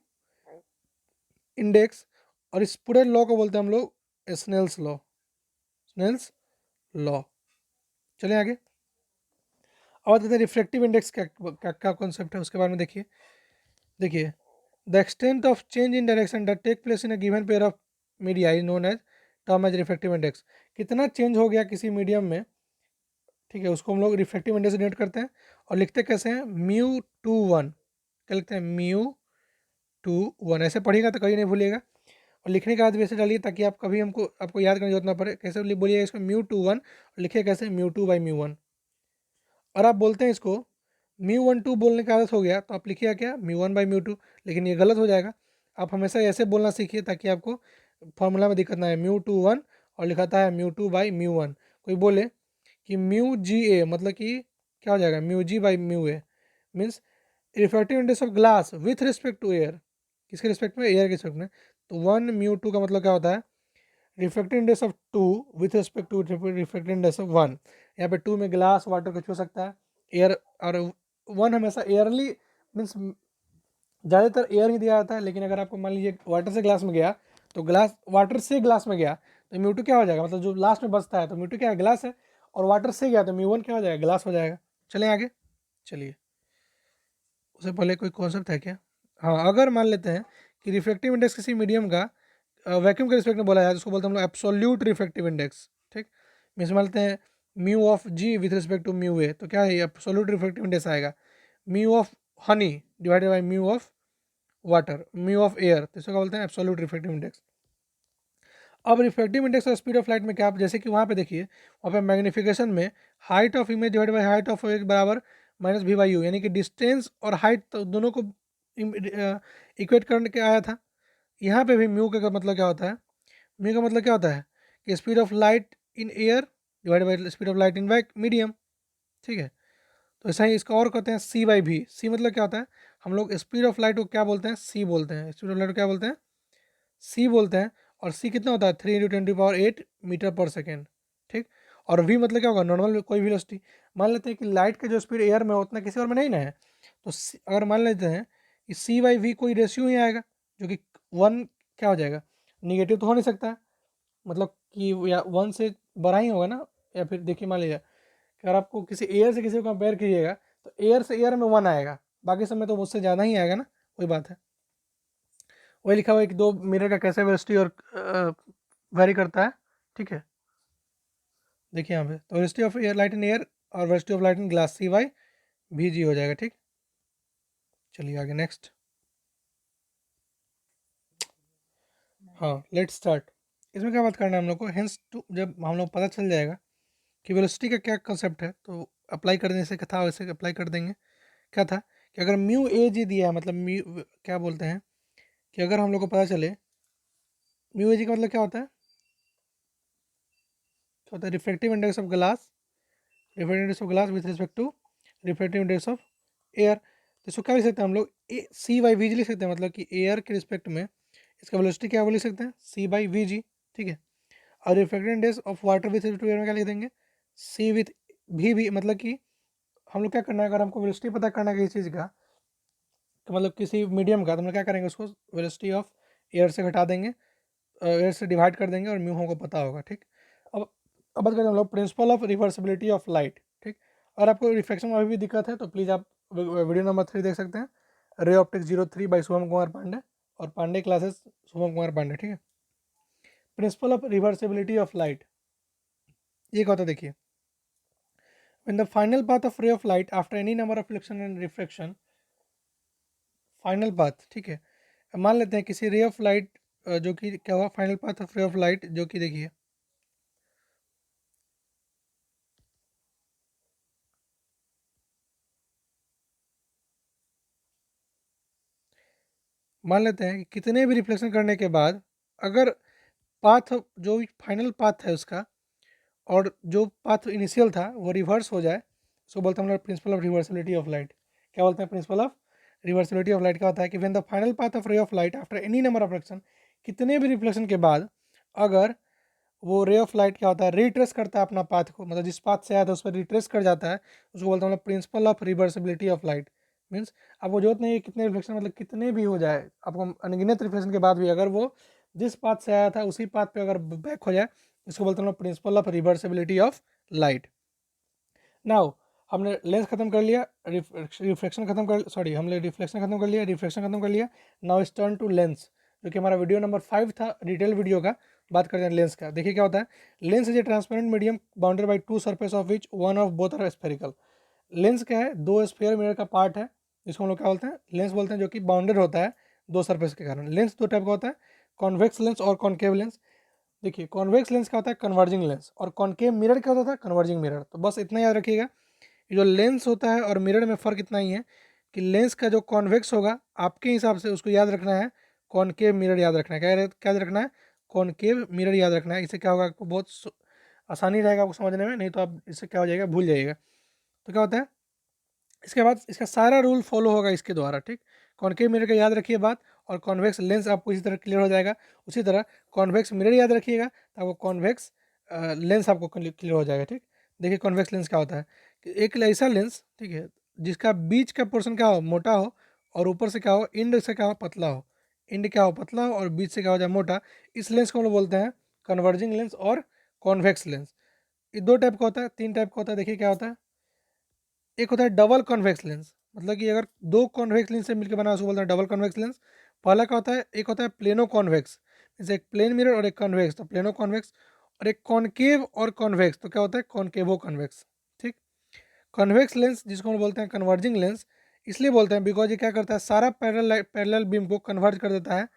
इंडेक्स। और इस पूरे लॉ को बोलते हैं हम लोग स्नेल्स लॉ, स्नेल्स लॉ। चलिए आगे और देखते हैं रिफ्रैक्टिव इंडेक्स क्या कॉन्सेप्ट है उसके बारे में। देखिए the extent of change in direction that take place in a given pair of media is known as term as refractive index. कितना चेंज हो गया किसी मीडियम में, ठीक है, उसको हम लोग रिफ्रैक्टिव इंडेक्स से डिनोट करते हैं। और लिखते कैसे हैं, म्यू टू वन, क्या लिखते हैं, म्यू टू वन। ऐसे पढ़िएगा तो कहीं नहीं भूलिएगा, और लिखने का वैसे डालिए ताकि आप कभी आपको याद करने की जरूरत ना पड़े। कैसे बोलिएगा इसको, म्यू टू वन, और लिखिए कैसे, mu two by mu one. और आप बोलते हैं इसको म्यू वन टू बोलने का आदत हो गया तो आप लिखिए क्या, mu one by mu two, लेकिन ये गलत हो जाएगा। आप हमेशा ऐसे बोलना सीखिए ताकि आपको फॉर्मूला में दिक्कत ना आए, म्यू टू वन और लिखाता है mu two by mu one. कोई बोले कि म्यू जी ए, मतलब कि क्या हो जाएगा, mu g by mu a, means refractive index of glass with respect to air, किसके रिस्पेक्ट में, एयर के रिस्पेक्ट में। तो वन म्यू टू का मतलब क्या होता है, refractive index of two with respect to refractive index of one. यहाँ पे टू में ग्लास वाटर को छू सकता है, एयर, और वन हमेशा एयरली, मीन्स ज़्यादातर एयर ही दिया जाता है। लेकिन अगर आपको मान लीजिए वाटर से ग्लास में गया, तो ग्लास वाटर से ग्लास में गया तो म्यू टू क्या हो जाएगा, मतलब जो लास्ट में बचता है, तो म्यू टू क्या है, ग्लास है। और वाटर से गया तो म्यू वन क्या हो जाएगा, ग्लास हो जाएगा। चलें आगे, चलिए उससे पहले कोई कॉन्सेप्ट है क्या, हाँ, अगर मान लेते हैं कि रिफ्रैक्टिव इंडेक्स किसी मीडियम का वैक्यूम के रिस्पेक्ट में बोला जाए, उसको बोलते हैं हम लोग एब्सोल्यूट रिफ्रैक्टिव इंडेक्स, ठीक। मीन्स मान लेते हैं mu of G with respect to mu A, तो क्या है, एब्सोल्यूट रिफ्रैक्टिव इंडेक्स आएगा mu of honey divided by mu of water, mu of air, तो इसको क्या बोलते हैं, एब्सोल्यूट रिफ्रैक्टिव इंडेक्स। अब रिफ्रैक्टिव इंडेक्स और स्पीड ऑफ लाइट में क्या, आप जैसे कि वहाँ पे देखिए, वहाँ पे मैग्नीफिकेशन में height of image divide by height of एक बराबर माइनस वी बाई यू, यानी कि डिस्टेंस और हाइट तो दोनों को इक्वेट करने के आया था। यहाँ पे भी म्यू का मतलब क्या होता है, म्यू का मतलब क्या होता है कि speed of light in air divide by speed of light in vac medium, ठीक है। तो ऐसा ही इसका और कहते हैं सी बाई भी। सी मतलब क्या होता है, हम लोग स्पीड ऑफ लाइट को क्या बोलते हैं, सी बोलते हैं, स्पीड ऑफ लाइट को क्या बोलते हैं, सी बोलते हैं। और सी कितना होता है, 3 × 10⁸ मीटर पर सेकेंड, ठीक। और वी मतलब क्या होगा, नॉर्मल कोई वेलोसिटी। मान लेते हैं कि लाइट का जो स्पीड एयर में उतना किसी और में नहीं ना है, तो अगर मान लेते हैं कि सी बाई वी कोई रेशियो ही आएगा, जो कि वन क्या हो जाएगा, निगेटिव तो हो नहीं सकता है, मतलब कि या वन से बड़ा ही होगा ना। या फिर देखिए मान लीजिए अगर आपको किसी एयर से किसी को कंपेयर कीजिएगा, तो एयर से एयर में वन आएगा, बाकी सब में तो मुझसे ज़्यादा ही आएगा ना, वही बात है। वही लिखा हुआ है कि दो मिरर का कैसे वेलोसिटी और वेरी करता है, ठीक है। देखिए यहाँ पे तो velocity of air light in air और velocity of light in glass C by भी जी हो जाएगा, ठीक। चलिए आगे नेक्स्ट, हाँ लेट्स स्टार्ट। इसमें क्या बात करना है हम लोग को, हेंस टू, जब हम लोग पता चल जाएगा कि वेलोसिटी का क्या कंसेप्ट है, तो अप्लाई कर देने से क्या था, वैसे अप्लाई कर देंगे। क्या था कि अगर म्यू ए जी दिया है, मतलब म्यू क्या बोलते हैं कि अगर हम लोग को पता चले म्यू ए जी का मतलब क्या होता है, क्या होता है, refractive index of glass, refractive index of glass with respect to refractive index of air. तो इसको क्या लिख सकते हैं हम लोग, ए सी बाई वी जी लिख सकते हैं, मतलब कि एयर के रिस्पेक्ट में इसका वेलोसिटी क्या वो लिख सकते हैं, सी बाई वी जी, ठीक है। और refractive index of water with respect to air में क्या लिख देंगे, सी विथ भी, मतलब कि हम लोग क्या करना है, अगर हमको वेलोसिटी पता करना है किसी चीज़ का, तो मतलब किसी मीडियम का, तो हम लोग क्या करेंगे, उसको वेलोसिटी ऑफ एयर से घटा देंगे, एयर से डिवाइड कर देंगे, और म्यू हमको पता होगा, ठीक। अब अब बात करें हम लोग principal of reversibility of light, ठीक। अगर आपको रिफ्लेक्शन में अभी भी दिक्कत है तो प्लीज़ आप वीडियो नंबर 3 देख सकते हैं, ray optics 03 by Shubham Kumar Pandey, और पांडे क्लासेस शुभम कुमार पांडे, ठीक है। Principle of reversibility of light ये क्या होता है, देखिए, when the final path of ray of light after any number of reflection and refraction final path, ठीक है। मान लेते हैं किसी रे ऑफ लाइट जो कि क्या हुआ, फाइनल पाथ ऑफ रे ऑफ लाइट जो कि देखिए मान लेते हैं कि कितने भी रिफ्लेक्शन करने के बाद अगर पाथ जो फाइनल पाथ है उसका और जो पाथ इनिशियल था वो रिवर्स हो जाए, उसको बोलते हैं हम लोग principal of reversibility of light. क्या बोलते हैं principal of reversibility of light? क्या होता है कि when the final path of रे of light after any number of reflection, कितने भी रिफ्लेक्शन के बाद अगर वो रे ऑफ लाइट क्या होता है, रिट्रेस करता है अपना पाथ को, मतलब जिस पाथ से आया था उस पर रिट्रेस कर जाता है, उसको बोलते हैं principal of reversibility of light. Means आपको जरूरत नहीं है कितने रिफ्लेक्शन, मतलब कितने भी हो जाए, आपको अनगिनत रिफ्लेक्शन के बाद भी अगर वो जिस पाथ से आया था उसी पाथ पे अगर बैक हो जाए, इसको बोलते हैं principal of reversibility of light. Now हमने लेंस खत्म कर लिया, रिफ्लेक्शन खत्म कर, सॉरी हमने रिफ्लेक्शन खत्म कर लिया, रिफ्लेक्शन खत्म कर लिया। Now it's turn to lens, जो कि हमारा वीडियो नंबर 5 था डिटेल वीडियो का। बात करते हैं लेंस का। देखिए क्या होता है, lens is a transparent medium bounded by two surface of which one of both are spherical. Lens क्या है, दो स्फेयर मिरर का पार्ट है, जिसको हम लोग क्या बोलते हैं, लेंस बोलते हैं, जो कि बाउंडेड होता है दो सरफेस के कारण। लेंस दो टाइप का होता है, कॉन्वेक्स लेंस और कॉन्केव लेंस। देखिए कॉन्वेक्स लेंस क्या होता है, कन्वर्जिंग लेंस, और कॉन्केव मिरर क्या होता है, कन्वर्जिंग मिरर। तो बस इतना याद रखिएगा, ये जो लेंस होता है और मिरर में फ़र्क इतना ही है कि लेंस का जो कॉन्वेक्स होगा आपके हिसाब से उसको याद रखना है कॉनकेव मिरर याद रखना है। क्या याद रखना है, कॉनकेव मिरर याद रखना है। इससे क्या होगा, आपको बहुत आसानी रहेगा आपको समझने में, नहीं तो आप इससे क्या हो जाएगा, भूल जाइएगा। तो क्या होता है, इसके बाद इसका सारा रूल फॉलो होगा इसके द्वारा, ठीक। कॉनकेव मिरर का याद रखिए बात, और कॉन्वेक्स लेंस आपको इसी तरह क्लियर हो जाएगा। उसी तरह कॉन्वेक्स मिरर याद रखिएगा तो आपको कॉन्वेक्स लेंस आपको क्लियर हो जाएगा, ठीक। देखिए कॉन्वेक्स लेंस क्या होता है कि एक ऐसा लेंस, ठीक है, जिसका बीच का पोर्शन क्या हो, मोटा हो, और ऊपर से क्या हो, इंड से क्या हो, पतला हो। इंड क्या हो, पतला हो, और बीच से क्या हो जाए, मोटा। इस लेंस को हम लोग बोलते हैं कन्वर्जिंग लेंस और कॉन्वेक्स लेंस। ये दो टाइप का होता है, तीन टाइप का होता है। देखिए क्या होता है, एक होता है डबल कॉन्वेक्स लेंस, मतलब कि अगर दो कॉन्वेक्स लेंस से मिलकर बना उसको बोलते हैं डबल कॉन्वेक्स लेंस। पहला क्या होता है, एक होता है प्लेनो कॉन्वेक्स, जैसे एक प्लेन मिरर और एक कॉन्वेक्स, तो प्लेनो कॉन्वेक्स। और एक कॉनकेव और कॉन्वेक्स, तो क्या होता है, कॉनकेवो कॉन्वेक्स, ठीक। कॉन्वेक्स लेंस जिसको हम बोलते हैं कन्वर्जिंग लेंस, इसलिए बोलते हैं बिकॉज ये क्या करता है, सारा पैरेलल बीम को कन्वर्ज कर देता है,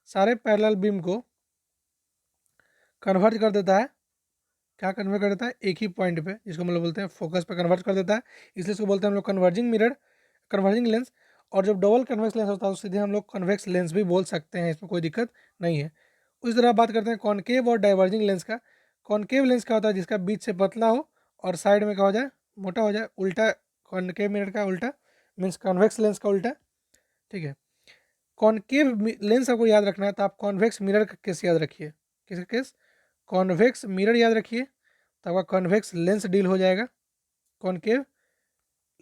सारे पैरेलल बीम को कन्वर्ज कर देता है। क्या कन्वर्ट कर देता है, एक ही पॉइंट पे, जिसको हम लोग बोलते हैं फोकस पे कन्वर्ट कर देता है, इसलिए इसको बोलते हैं हम लोग कन्वर्जिंग मिरर, कन्वर्जिंग लेंस। और जब डबल कन्वेक्स लेंस होता है तो सीधे हम लोग कन्वेक्स लेंस भी बोल सकते हैं, इसमें कोई दिक्कत नहीं है। उसी तरह बात करते हैं कॉनकेव और डाइवर्जिंग लेंस का। कॉनकेव लेंस क्या होता है, जिसका बीच से पतला हो और साइड में क्या हो जाए, मोटा हो जाए, उल्टा। कॉनकेव मिरर का उल्टा मीन्स कॉन्वेक्स लेंस का उल्टा, ठीक है। कॉनकेव लेंस आपको याद रखना है तो आप कॉन्वेक्स मिरर का केस याद रखिए। किसका केस, कॉन्वेक्स मिरर याद रखिए, तो आपका कॉन्वेक्स लेंस डील हो जाएगा, कॉनकेव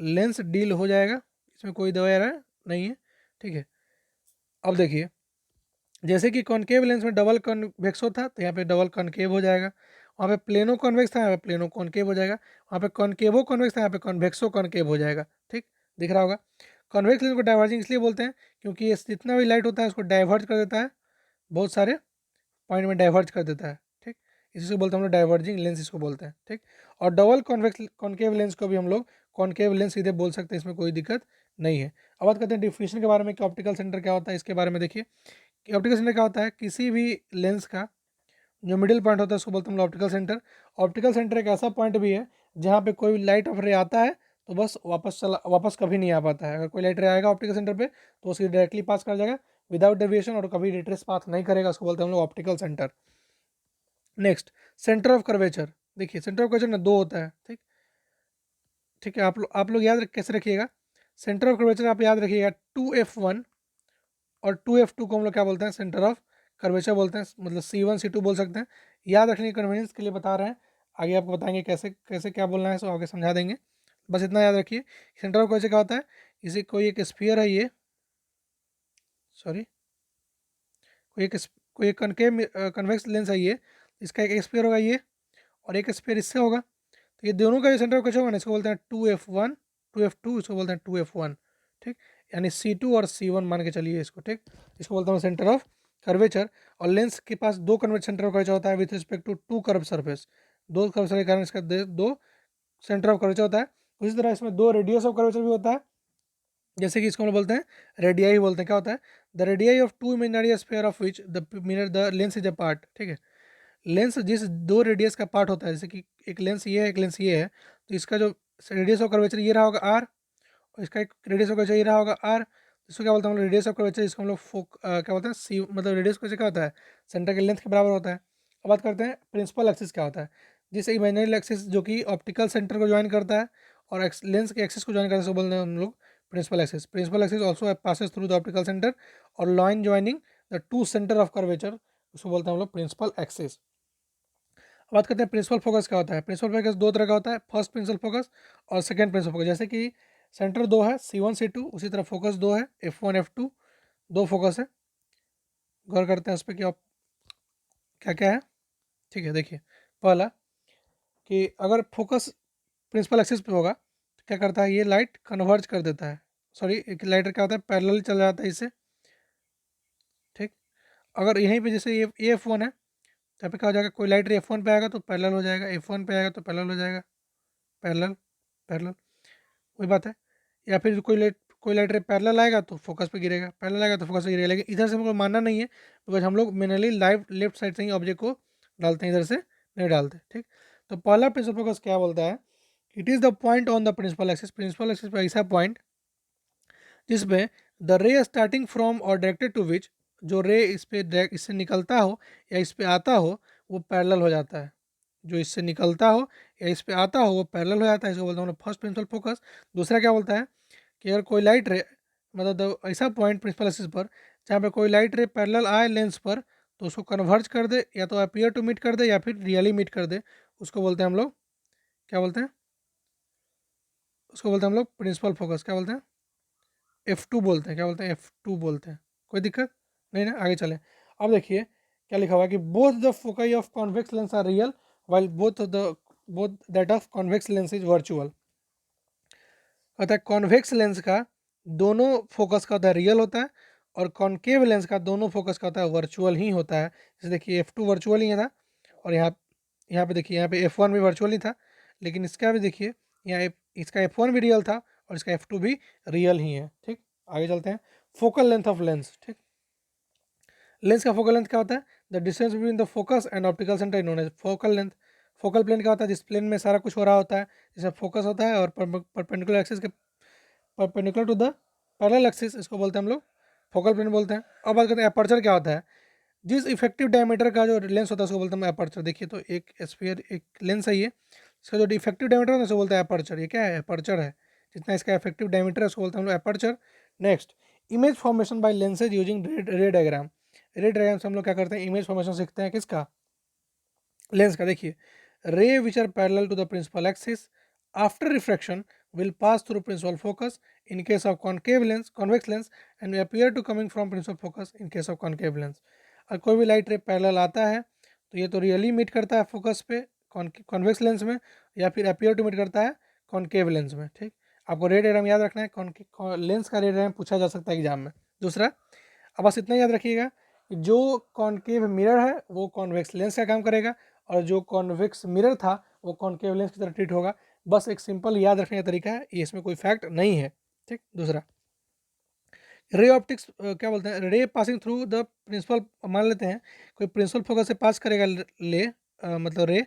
लेंस डील हो जाएगा, इसमें कोई दवाई नहीं है, ठीक है। अब देखिए, जैसे कि कॉनकेव लेंस में डबल कॉन्वेक्स होता तो यहाँ पे डबल कॉनकेव हो जाएगा, वहाँ पे प्लेनो कॉन्वेक्स था, यहाँ पे प्लेनो कॉनकेव हो जाएगा, वहाँ पे कॉनकेवो कॉन्वेक्स था, यहाँ पे कॉन्वेक्सो कॉनकेव हो जाएगा, ठीक, दिख रहा होगा। कॉन्वेक्स लेंस को डाइवर्जिंग इसलिए बोलते हैं क्योंकि ये जितना भी लाइट होता है उसको डाइवर्ट कर देता है, बहुत सारे पॉइंट में डाइवर्ट कर देता है, ठीक। इसी से बोलते हैं हम लोग डाइवर्जिंग लेंस इसको बोलते हैं, ठीक। और डबल कॉन्वेक्स कॉनकेव लेंस को भी हम लोग कॉनकेव लेंस सीधे बोल सकते हैं, इसमें कोई दिक्कत नहीं है। अब बात करते हैं डिफिनेशन के बारे में कि ऑप्टिकल सेंटर क्या होता है, इसके बारे में देखिए कि ऑप्टिकल सेंटर क्या होता है, किसी भी लेंस का जो मिडिल पॉइंट होता है उसको बोलते हैं हम लोग ऑप्टिकल सेंटर। ऑप्टिकल सेंटर एक ऐसा पॉइंट भी है जहाँ पे कोई लाइट ऑफ रे आता है तो बस वापस कभी नहीं आ पाता है। अगर कोई लाइट रे आएगा ऑप्टिकल सेंटर पे तो उसे डायरेक्टली पास कर जाएगा विदाउट डेविएशन, और कभी रिट्रेस पाथ नहीं करेगा, उसको बोलते हैं हम लोग optical centre. Next, centre of curvature. देखिए सेंटर ऑफ कर्वेचर ना दो होता है, ठीक, ठीक है। आप लोग कैसे रखिएगा, सेंटर ऑफ कर्वेचर आप याद रखिएगा 2f1 और 2f2 को हम लोग क्या बोलते हैं, सेंटर ऑफ कर्वेचर बोलते हैं, मतलब C1 C2 बोल सकते हैं। याद रखने की कन्वीनियंस के लिए बता रहे हैं, आगे आपको बताएंगे कैसे कैसे क्या बोलना है, सो आगे समझा देंगे। बस इतना याद रखिए, सेंटर ऑफ कर्वेचर क्या होता है, इसे कोई एक स्फीयर है ये, सॉरी, कोई एक कनकेव कन्वेक्स लेंस है ये, इसका एक स्फीयर होगा ये, और एक स्फीयर इससे होगा, तो ये दोनों का जो सेंटर ऑफ कर्वेचर होगा ना, इसको बोलते हैं 2f1 2f2, इसको बोलते हैं 2f1, ठीक। यानी C2 और C1 मान के चलिए इसको, ठीक। इसको बोलता हूँ सेंटर ऑफ कर्वेचर। और लेंस के पास दो कन्वर्ट सेंटर ऑफ कर्वेचर होता है with respect to two curve surface, दो कर्व सरफेस के कारण इसका दो सेंटर ऑफ कर्वेचर होता है। उसी तरह इसमें दो रेडियस ऑफ कर्वेचर भी होता है, जैसे कि इसको हम लोग बोलते हैं रेडियाई बोलते हैं। क्या होता है? The radii of two imaginary sphere of which the lens is a part. ठीक है, लेंस जिस दो रेडियस का पार्ट होता है, जैसे कि एक लेंस ये है, एक लेंस ये है, तो इसका जो रेडियस ऑफ कर्वेचर ये रहा होगा आर, और इसका एक रेडियस ऑफ कर्वेचर ये रहा होगा आर। इसको क्या बोलते हैं हम लोग? Radius of curvature. इसको हम लोग क्या बोलते हैं? सी, मतलब रेडियस कर्वेचर क्या होता है? सेंटर के लेंथ के बराबर होता है। अब बात करते हैं प्रिंसिपल एक्सिस क्या होता है। जिस इमेजिनरी एक्सिस जो कि ऑप्टिकल सेंटर को ज्वाइन करता है और लेंस के एक्सिस को ज्वाइन करता है, उसको बोलते हैं हम लोग principal axis. Principal axis also passes through the optical centre और line joining the two centre of curvature, उसको बोलते हैं हम लोग प्रिंसिपल एक्सिस। बात करते हैं प्रिंसिपल फोकस क्या होता है। प्रिंसिपल फोकस दो तरह का होता है, फर्स्ट प्रिंसिपल फोकस और सेकंड प्रिंसिपल फोकस। जैसे कि सेंटर दो है, C1 C2, उसी तरह फोकस दो है, F1 F2, दो फोकस है। गौर करते हैं उस पर कि आप क्या क्या है। ठीक है, देखिए पहला कि अगर फोकस प्रिंसिपल एक्सिस पे होगा तो क्या करता है, ये लाइट कन्वर्ज कर देता है। सॉरी, एक लाइट क्या होता है, पैरेलल चल जाता है इससे। ठीक, अगर यहीं पे जैसे ये F1 है, यहाँ पे क्या हो जाएगा, कोई लाइट F1 पे आएगा तो पैरेलल हो जाएगा, F1 पे आएगा तो पैरेलल हो जाएगा, पैरेलल पैरेलल, वही बात है। या फिर कोई लाइट रे पैरेलल आएगा तो फोकस पे गिरेगा, पैरेलल आएगा तो फोकस पे गिरेगा। लेकिन इधर से हमको मानना नहीं है, बिकॉज हम लोग मेनली लाइव लेफ्ट साइड से ही ऑब्जेक्ट को डालते हैं, इधर से नहीं डालते। ठीक, तो पहला प्रिंसिपल फोकस क्या बोलता है, it is the point on the principal axis. Principal axis पर ऐसा पॉइंट जिसमें द रे स्टार्टिंग फ्रॉम और डायरेक्टेड टू विच, जो रे इस पे इससे निकलता हो या इस पे आता हो वो पैरेलल हो जाता है। जो इससे निकलता हो या इस पे आता हो वो पैरेलल हो जाता है, इसको बोलते हैं फर्स्ट प्रिंसिपल फोकस। दूसरा क्या बोलता है कि अगर कोई लाइट रे, मतलब ऐसा पॉइंट प्रिंसिपल एक्सिस पर जहाँ पे कोई लाइट रे पैरेलल आए लेंस पर, तो उसको कन्वर्ज कर दे, या तो अपीयर टू मीट कर दे या फिर रियली मीट कर दे, उसको बोलते हैं हम लोग क्या बोलते हैं, उसको बोलते हैं हम लोग प्रिंसिपल फोकस। क्या बोलते हैं? F2 बोलते हैं। क्या बोलते हैं? F2 बोलते हैं। कोई दिक्कत नहीं ना, आगे चलें। अब देखिए क्या लिखा हुआ है कि both the foci of convex lens are real while both that of convex lens is virtual. अतः कॉन्वेक्स लेंस का दोनों फोकस का होता है रियल होता है, और कॉन्केव लेंस का दोनों फोकस का होता है वर्चुअल ही होता है। जैसे देखिए F2 वर्चुअल ही था, और यहाँ पे देखिए, यहाँ पे F1 भी वर्चुअल ही था, लेकिन इसका भी देखिए यहाँ इसका F1 भी रियल था और इसका F2 भी रियल ही है। ठीक, आगे चलते हैं। Focal length of lens. ठीक, लेंस का फोकल लेंथ क्या होता है, the distance between the focus and optical centre known as focal length. Focal plane क्या होता है, जिस प्लेन में सारा कुछ हो रहा होता है, जिसमें फोकस होता है और परपेंडिकुलर एक्सिस के perpendicular to the parallel axis, इसको बोलते हैं हम लोग फोकल प्लेन बोलते हैं। अब बात करते हैं अपर्चर क्या होता है। जिस इफेक्टिव डायमीटर का जो लेंस होता है उसको बोलते हैं अपर्चर। देखिए तो एक स्फीयर एक लेंस है ये, इसका जो इफेक्टिव डायमीटर होता है उसको बोलते हैं अपर्चर। ये क्या है? अपर्चर है। जितना इसका इफेक्टिव डायमीटर है उसको बोलते हैं हम लोग aperture. Next, image formation by lenses using रे डायग्राम। रे डायग्राम से हम लोग क्या करते हैं, इमेज फॉर्मेशन सीखते हैं। किसका? लेंस का। देखिए, ray which are parallel to the principal axis after refraction will pass through principal focus in case of concave lens, convex lens, and appear to coming from principal focus in case of concave lens। और कोई भी light ray parallel आता है तो ये तो really meet करता है फोकस पे कॉन्वेक्स लेंस में, या फिर अपीयर टू मीट करता है कॉन्केव लेंस में। ठीक, आपको रे डायग्राम याद रखना है, लेंस का रे डायग्राम पूछा जा सकता है एग्जाम में। दूसरा, अब बस इतना याद रखिएगा कि जो कॉन्केव मिरर है वो कॉन्वेक्स लेंस का काम करेगा, और जो कॉन्वेक्स मिरर था वो कॉन्केव लेंस की तरह ट्रीट होगा। बस एक सिंपल याद रखने का तरीका है, ये इसमें कोई फैक्ट नहीं है। ठीक, दूसरा, रे ऑप्टिक्स क्या बोलते हैं, रे पासिंग थ्रू द प्रिंसिपल। मान लेते हैं कोई प्रिंसिपल फोकस से पास करेगा मतलब रे,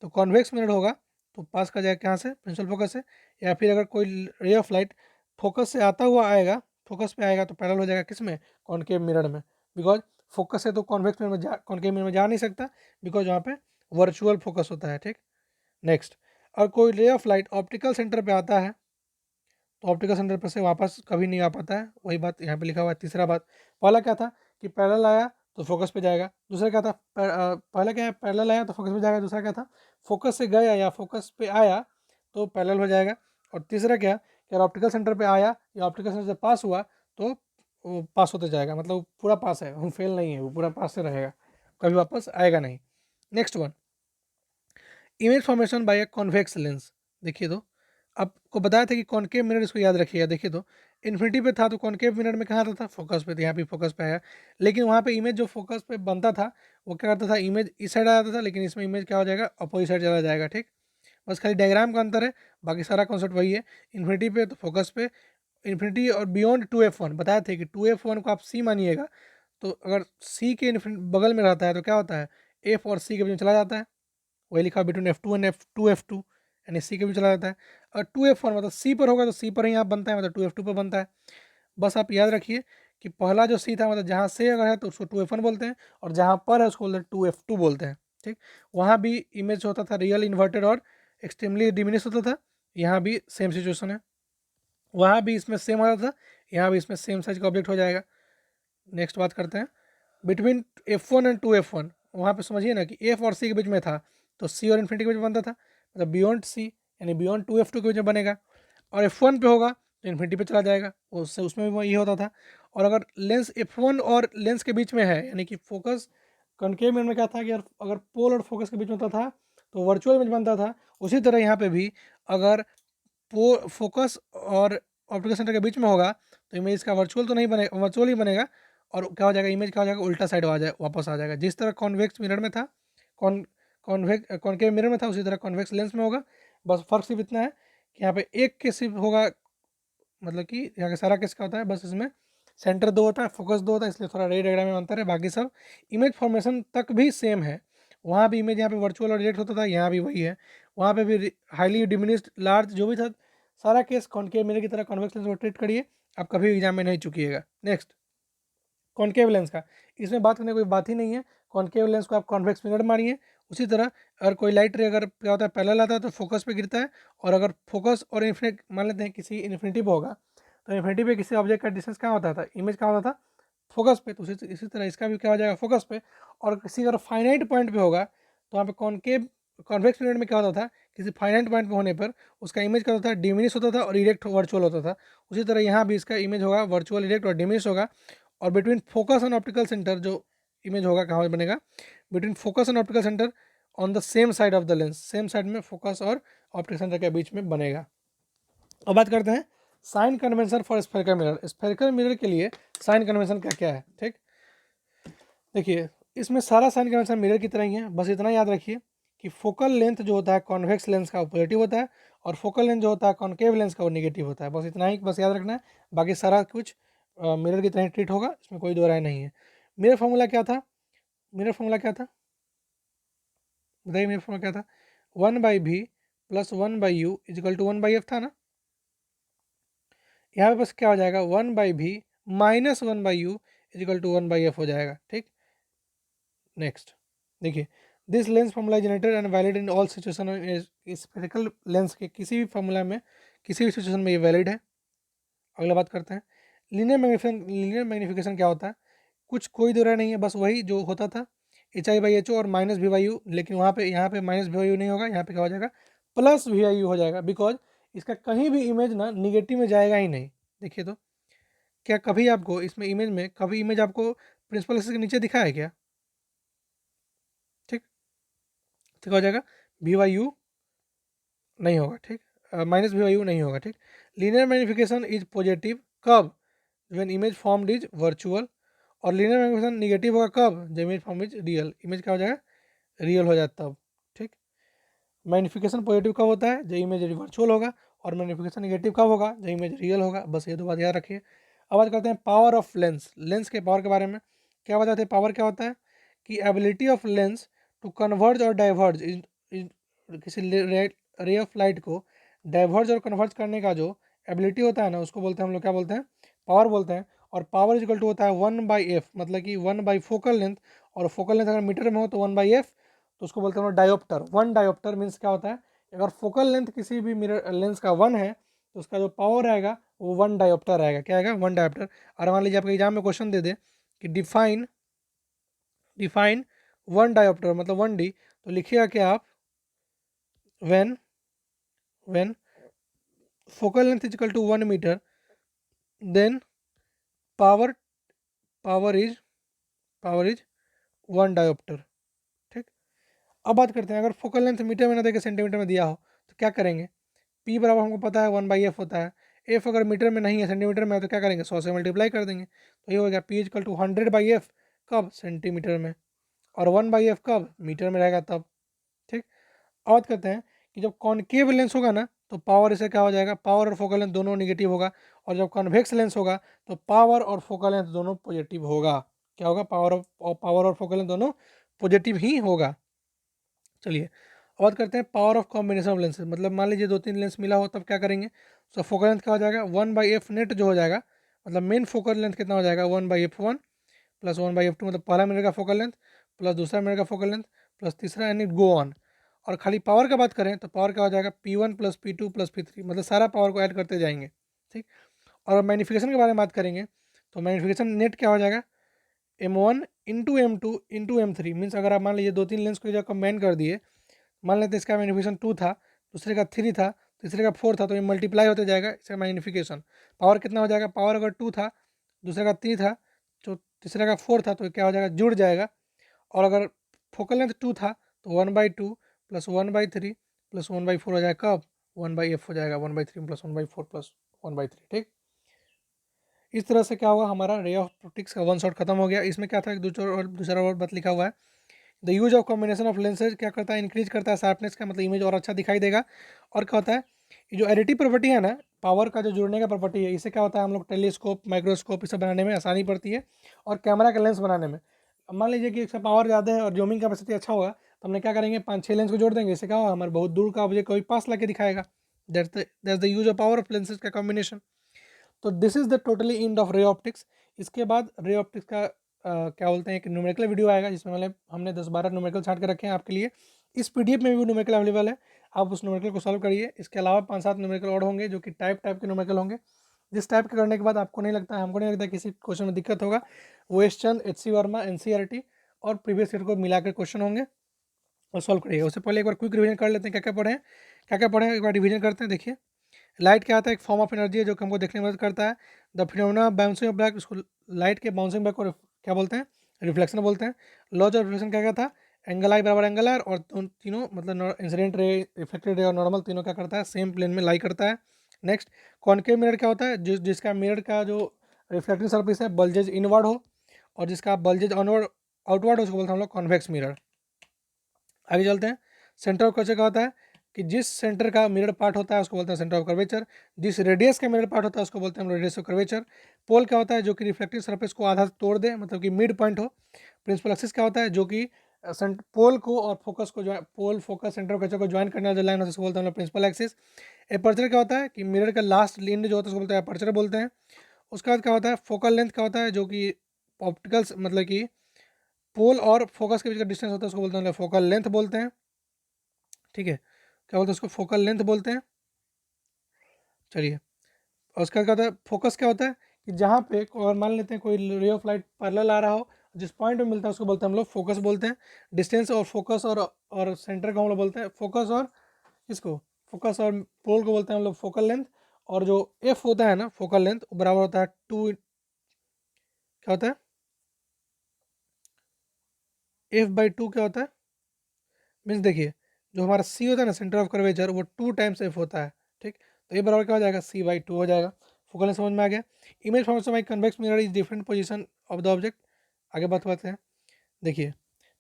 तो कॉन्वेक्स मिरर होगा तो पास कर जाएगा कहाँ से, प्रिंसिपल फोकस से। या फिर अगर कोई रे ऑफ लाइट फोकस से आता हुआ आएगा, फोकस पे आएगा तो पैरेलल हो जाएगा किस में, कॉन्केव मिरर में। बिकॉज फोकस से तो कॉन्वेक्स मिरर में कॉन्केव मिरर में जा नहीं सकता, बिकॉज वहाँ पे वर्चुअल फोकस होता है। ठीक, नेक्स्ट, और कोई रे ऑफ लाइट ऑप्टिकल सेंटर पे आता है तो ऑप्टिकल सेंटर पर से वापस कभी नहीं आ पाता है। वही बात यहाँ पे लिखा हुआ है। तीसरा बात, पहला क्या था कि पैरेलल आया तो फोकस पे जाएगा। दूसरा क्या था, पहला क्या है, पैरेलल आया तो फोकस पे जाएगा। दूसरा क्या था, फोकस से गया या फोकस पे आया तो पैरेलल हो जाएगा। और तीसरा क्या कि अगर ऑप्टिकल सेंटर पे आया या ऑप्टिकल सेंटर से पास हुआ तो वो पास होते जाएगा, मतलब पूरा पास है, वो फेल नहीं है, वो पूरा पास से रहेगा, कभी वापस आएगा नहीं। Next one, image formation by a convex lens. देखिए तो आपको बताया था कि कॉनकेव मिरर, इसको याद रखिएगा। देखिए तो इन्फिनिटी पे था तो कॉनकेव मिरर में कहाँ था, फोकस पे, तो यहाँ पे फोकस पे आया। लेकिन वहाँ पे इमेज जो फोकस पे बनता था वो क्या करता था, इमेज इस साइड आ जाता था, लेकिन इसमें इमेज क्या हो जाएगा, अपोजिट साइड चला जाएगा। ठीक, बस खाली डायग्राम का अंतर है, बाकी सारा कॉन्सेप्ट वही है। इन्फिनिटी पे तो फोकस पे, इन्फिनिटी और बियॉन्ड 2f1 बताए थे कि 2f1 को आप c मानिएगा, तो अगर c के बगल में रहता है तो क्या होता है, f और c के बीच में चला जाता है, वही लिखा बिटवीन f2 एंड f2 यानी c के बीच चला जाता है। और 2f1 मतलब c पर होगा तो c पर ही यहाँ बनता है, मतलब 2f2 पर बनता है। बस आप याद रखिए कि पहला जो c था मतलब जहाँ से अगर है तो उसको 2f1 बोलते हैं, और जहाँ पर है उसको बोलते हैं 2f2 बोलते हैं। ठीक, वहाँ भी इमेज होता था रियल, इन्वर्टेड और एक्सट्रीमली डिमिनिश होता था, यहाँ भी सेम सिचुएशन है। वहाँ भी इसमें सेम होता था, यहाँ भी इसमें सेम साइज का ऑब्जेक्ट हो जाएगा। नेक्स्ट बात करते हैं बिटवीन f1 एंड 2f1, वहाँ पे समझिए ना कि f और c के बीच में था तो c और इन्फिनिटी के बीच में बनता था, मतलब बियॉन्ड c यानी बियॉन्ड 2f2 के बीच में बनेगा, और f1 पे होगा तो इन्फिनिटी पे चला जाएगा, उससे उसमें भी ये होता था। और अगर लेंस f1 और लेंस के बीच में है, यानी कि फोकस कॉनकेव मिरर में क्या था कि अगर पोल और फोकस के बीच में होता था तो वर्चुअल इमेज बनता था, उसी तरह यहाँ पे भी अगर फोकस और ऑप्टिकल सेंटर के बीच में होगा तो इमेज का वर्चुअल तो नहीं बनेगा, वर्चुअल ही बनेगा, और क्या हो जाएगा, इमेज क्या हो जाएगा, उल्टा साइड वापस आ जाएगा। जिस तरह कॉन्वेक्स मिरर में था, कॉनकेव मिरर में था, उसी तरह कॉन्वेक्स लेंस में होगा। बस फर्क सिर्फ इतना है कि यहाँ पे एक केस सिर्फ होगा, मतलब कि यहाँ का सारा केस क्या होता है, बस इसमें सेंटर दो होता है, फोकस दो होता है, इसलिए थोड़ा रे डायग्राम में अंतर है, बाकी सब इमेज फॉर्मेशन तक भी सेम है। वहाँ भी इमेज यहाँ पे वर्चुअल और डायरेक्ट होता था, यहाँ भी वही है। वहाँ पे भी हाईली डिमिनिस्ड, लार्ज, जो भी था, सारा केस कॉनकेव मिरर की तरह कॉन्वेक्स लेंस को ट्रीट करिए, आप कभी एग्जाम में नहीं चुकिएगा। नेक्स्ट कॉनकेव लेंस का, इसमें बात करने की कोई बात ही नहीं है। कॉनकेव लेंस को आप कॉन्वेक्स मिरर मानिए। उसी तरह अगर कोई लाइट रे अगर क्या होता है पैरेलल आता है तो फोकस पे गिरता है, और अगर फोकस और इन्फिनिट मान लेते हैं किसी इन्फिनिटी पे होगा तो इन्फिनिटी पे किसी ऑब्जेक्ट का डिस्टेंस कहाँ होता था, इमेज कहाँ होता था, फोकस पे, तो इसी तरह इसका भी क्या हो जाएगा, फोकस पे। और किसी अगर फाइनाइट पॉइंट पे होगा तो वहाँ पे कॉन्वेक्स मिरर में क्या होता था, किसी फाइनाइट पॉइंट पे होने पर उसका इमेज क्या होता था, डिमिनिश होता था और इरेक्ट वर्चुअल होता था। उसी तरह यहाँ भी इसका इमेज होगा वर्चुअल, इरेक्ट और डिमिनिश होगा। और between focus and optical centre जो इमेज होगा कहाँ बनेगा, between focus and optical centre on the same side of the lens, same side में फोकस और ऑप्टिकल सेंटर के बीच में बनेगा। अब बात करते हैं sign convention for spherical mirror. Spherical mirror के लिए साइन कन्वेंशन क्या क्या है। ठीक, देखिए इसमें सारा साइन कन्वेंशन मिरर की तरह ही है, बस इतना याद रखिए कि फोकल लेंथ जो होता है कॉन्वेक्स लेंस का वो पॉजिटिव होता है, और फोकल लेंथ जो होता है कॉनकेव लेंस का वो नेगेटिव होता है। बस इतना ही बस याद रखना है, बाकी सारा कुछ मिरर की तरह ट्रीट होगा, इसमें कोई दो राय नहीं है। मिरर फॉर्मूला क्या था, मिरर फॉर्मूला क्या था, बताइए मिरर फॉर्मूला क्या था, 1/v plus 1/u is equal to 1/f था ना। यहाँ पे बस क्या हो जाएगा, 1/v minus 1/u is equal to 1/f हो जाएगा। ठीक, नेक्स्ट देखिए, this lens formula generated and valid in all situation. Spherical lens के किसी भी फॉर्मूला में किसी भी सिचुएशन में ये वैलिड है। अगला बात करते हैं लीनियर मैग्निफिकेशन क्या होता है। कुछ कोई दो राय नहीं है, बस वही जो होता था HI/HO और माइनस VU, लेकिन वहाँ पे यहाँ पे माइनस VU नहीं होगा, यहाँ पे क्या हो जाएगा, प्लस VU हो जाएगा, बिकॉज इसका कहीं भी इमेज ना निगेटिव में जाएगा ही नहीं। देखिए तो क्या कभी आपको इसमें इमेज में कभी इमेज आपको प्रिंसिपल एक्सिस के नीचे दिखा है क्या, ठीक, तो क्या हो जाएगा, VU नहीं होगा, ठीक, माइनस VU नहीं होगा। ठीक, लीनियर मैग्निफिकेशन इज पॉजिटिव कब, when image formed is virtual, और लीनियर मैग्निफिकेशन निगेटिव होगा कब, जब image form is real, image क्या हो जाएगा, रियल हो जाता है तब। ठीक, मैग्निफिकेशन पॉजिटिव कब होता है, जब इमेज वर्चुअल होगा, और मैग्निफिकेशन निगेटिव कब होगा, जब इमेज रियल होगा। बस ये दो बात याद रखिए। अब बात करते हैं पावर ऑफ लेंस, लेंस के पावर के बारे में। क्या बताते हैं पावर क्या होता है, कि ability of lens to converge और डाइवर्ज, किसी रे ऑफ लाइट को डाइवर्ज और कन्वर्ज करने का जो एबिलिटी होता है ना, उसको बोलते हैं हम लोग क्या बोलते हैं, पावर बोलते हैं। और पावर इक्वल टू होता है 1/f, मतलब कि 1 फोकल लेंथ, और फोकल लेंथ अगर मीटर में हो तो 1/f, तो उसको बोलते हैं डायोप्टर। 1 डायोप्टर मीन्स क्या होता है, अगर फोकल लेंथ किसी भी मिरर लेंस का 1 है तो उसका जो पावर आएगा वो 1 डायोप्टर आएगा। क्या आएगा, 1 डायोप्टर। और मान लीजिए आपके एग्जाम में क्वेश्चन दे दे कि डिफाइन 1 डायोप्टर मतलब 1D, तो लिखिएगा कि आप when focal length is equal to 1 meter, then power is 1 dioptre. ठीक, अब बात करते हैं अगर फोकल लेंथ मीटर में ना देके सेंटीमीटर में दिया हो तो क्या करेंगे। P बराबर हमको पता है 1/f होता है, f अगर मीटर में नहीं है सेंटीमीटर में है तो क्या करेंगे, 100 से मल्टीप्लाई कर देंगे, तो ये हो गया P इक्वल टू 100/f कब, सेंटीमीटर में, और 1/f कब, मीटर में रहेगा तब। ठीक, और बात करते हैं कि जब कॉनकेव लेंस होगा ना तो पावर इसे क्या हो जाएगा, पावर और फोकल लेंथ दोनों निगेटिव होगा, और जब कॉन्वेक्स लेंस होगा तो पावर और फोकल लेंथ दोनों पॉजिटिव होगा। क्या होगा, पावर और फोकल लेंथ दोनों पॉजिटिव ही होगा। चलिए अब बात करते हैं power of combination of lenses. मतलब मान लीजिए 2-3 लेंस मिला हो तब क्या करेंगे, तो फोकल लेंथ क्या हो जाएगा, 1/f नेट जो हो जाएगा, मतलब मेन फोकल लेंथ कितना हो जाएगा, 1/f1 प्लस 1/f2, मतलब पहला मिनट का फोकल लेंथ प्लस दूसरा मिनट का फोकल लेंथ प्लस तीसरा, यानी गो ऑन। और खाली पावर का बात करें तो पावर क्या हो जाएगा, P1 plus P2 plus P3, मतलब सारा पावर को ऐड करते जाएंगे। ठीक, और मैग्नीफिकेशन के बारे में बात करेंगे तो मैग्नीफिकेशन नेट क्या हो जाएगा, M1 into M2 into M3। Means अगर आप मान लीजिए 2-3 लेंस को जब कंबाइन कर दिए, मान लेते इसका मैग्नीफिकेशन 2 था, दूसरे का 3 था, तीसरे का 4 था, तो ये मल्टीप्लाई होते जाएगा इसका मैग्नीफिकेशन। पावर कितना हो जाएगा, पावर अगर 2 था, दूसरे का 3 था, तो तीसरे का 4 था, तो क्या हो जाएगा, जुड़ जाएगा। और अगर फोकल लेंथ 2 था तो 1/2 प्लस 1/3 प्लस 1/4 हो जाएगा, कब, 1/f हो जाएगा, 1/3 प्लस 1/4 प्लस 1/3। ठीक, इस तरह से क्या हुआ, हमारा रे ऑफ ऑप्टिक्स का वन शॉट खत्म हो गया। इसमें क्या था, एक दूसरा और बात लिखा हुआ है, the use of combination of lenses क्या करता है, इंक्रीज करता है शार्पनेस का, मतलब इमेज और अच्छा दिखाई देगा। और क्या होता है, ये जो एडिटिव प्रॉपर्टी है ना, पावर का जो जुड़ने का प्रॉपर्टी है, इससे क्या होता है, हम लोग टेलीस्कोप माइक्रोस्कोप इसे बनाने में आसानी पड़ती है, और कैमरा का लेंस बनाने में। अब मान लीजिए कि इसका पावर ज़्यादा है और जूमिंग कैपेसिटी अच्छा होगा, तो हमने क्या करेंगे, 5-6 लेंस को जोड़ देंगे, इससे क्या होगा, हमारे बहुत दूर का ऑब्जेक्ट कोई पास ला के दिखाएगा। That's the use of power of lenses का कॉम्बिनेशन। तो this is the totally end of ray optics. इसके बाद रे ऑप्टिक्स का क्या बोलते हैं, एक न्यूमेरिकल वीडियो आएगा, जिसमें मतलब हमने 10-12 न्यूमेरिकल छांट के रखे हैं आपके लिए। इस पीडीएफ में भी न्यूमेरिकल अवेलेबल है, आप उस न्यूमेरिकल को सॉल्व करिए। इसके अलावा 5-7 न्यूमेरिकल और होंगे जो कि टाइप के न्यूमेरिकल होंगे। जिस टाइप के करने के बाद आपको नहीं लगता है, हमको नहीं लगता किसी क्वेश्चन में दिक्कत होगा, वो एस चंद, HC वर्मा, NCERT और प्रीवियस ईयर को मिलाकर क्वेश्चन होंगे, और सॉल्व करिएगा। उससे पहले एक बार क्विक रिवीजन कर लेते हैं, क्या क्या पढ़े हैं, एक बार रिवीजन करते हैं। देखिए, लाइट क्या आता है, एक फॉर्म ऑफ एनर्जी है जो कि हमको देखने में मदद करता है। The phenomena of bouncing off back, उसको लाइट के बाउंसिंग बैक को क्या बोलते हैं, रिफ्लेक्शन बोलते हैं। लॉज ऑफ रिफ्लेक्शन क्या क्या था, एंगल आई बराबर एंगल आर, और तीनों मतलब इंसिडेंट रे, रिफ्लेक्टेड रे और नॉर्मल तीनों क्या करता है, सेम प्लेन में लाई करता है। नेक्स्ट, कॉनकेव मिरर क्या होता है, जिसका मिरर का जो रिफ्लेक्टिंग सरफेस है बल्जेज इनवर्ड हो, और जिसका बल्जेज ऑनवर्ड आउटवर्ड हो, उसको बोलते हैं हम लोग कॉन्वेक्स मिरर। आगे चलते हैं, सेंटर ऑफ कर्वेचर का होता है कि जिस सेंटर का मिरर पार्ट होता है उसको बोलते हैं सेंटर ऑफ कर्वेचर। जिस रेडियस का मिरर पार्ट होता है उसको बोलते हैं हम रेडियस ऑफ कर्वेचर। पोल क्या होता है, जो कि रिफ्लेक्टिव सरफेस को आधा तोड़ दे, मतलब कि मिड पॉइंट हो। प्रिंसिपल एक्सिस क्या होता है, जो कि पोल को और फोकस को पोल फोकस सेंटर ऑफ कर्वेचर को ज्वाइन करने वाला जो लाइन होता है उसको बोलते हैं प्रिंसिपल एक्सिस। एपर्चर क्या होता है कि मिरर का लास्ट एंड जो होता है उसको बोलते हैं एपर्चर बोलते हैं। उसके बाद क्या होता है, फोकल लेंथ क्या होता है, जो कि ऑप्टिकल्स मतलब कि पोल और फोकस के बीच का डिस्टेंस होता है उसको बोलते हैं फोकल लेंथ बोलते हैं। ठीक है, क्या बोलते हैं उसको, फोकल लेंथ बोलते हैं। चलिए, और उसका क्या होता है, फोकस क्या होता है कि जहाँ पे, और मान लेते हैं कोई रे ऑफ लाइट पैरेलल आ रहा हो, जिस पॉइंट में मिलता है उसको बोलते हैं हम लोग फोकस बोलते हैं। डिस्टेंस और फोकस और सेंटर को हम लोग बोलते हैं फोकस, और इसको फोकस और पोल को बोलते हैं हम लोग फोकल लेंथ। और जो एफ होता है ना, फोकल लेंथ, वो बराबर होता है 2, क्या होता है, F/2 क्या होता है, मीन्स देखिए, जो हमारा सी होता है ना, सेंटर ऑफ कर्वेचर, वो 2 टाइम्स एफ होता है। ठीक, तो ये बराबर क्या हो जाएगा, C/2 हो जाएगा। फोकल लेंथ समझ में आ गया। Image formation by convex mirror is different position of the object. आगे बात करते हैं। देखिए,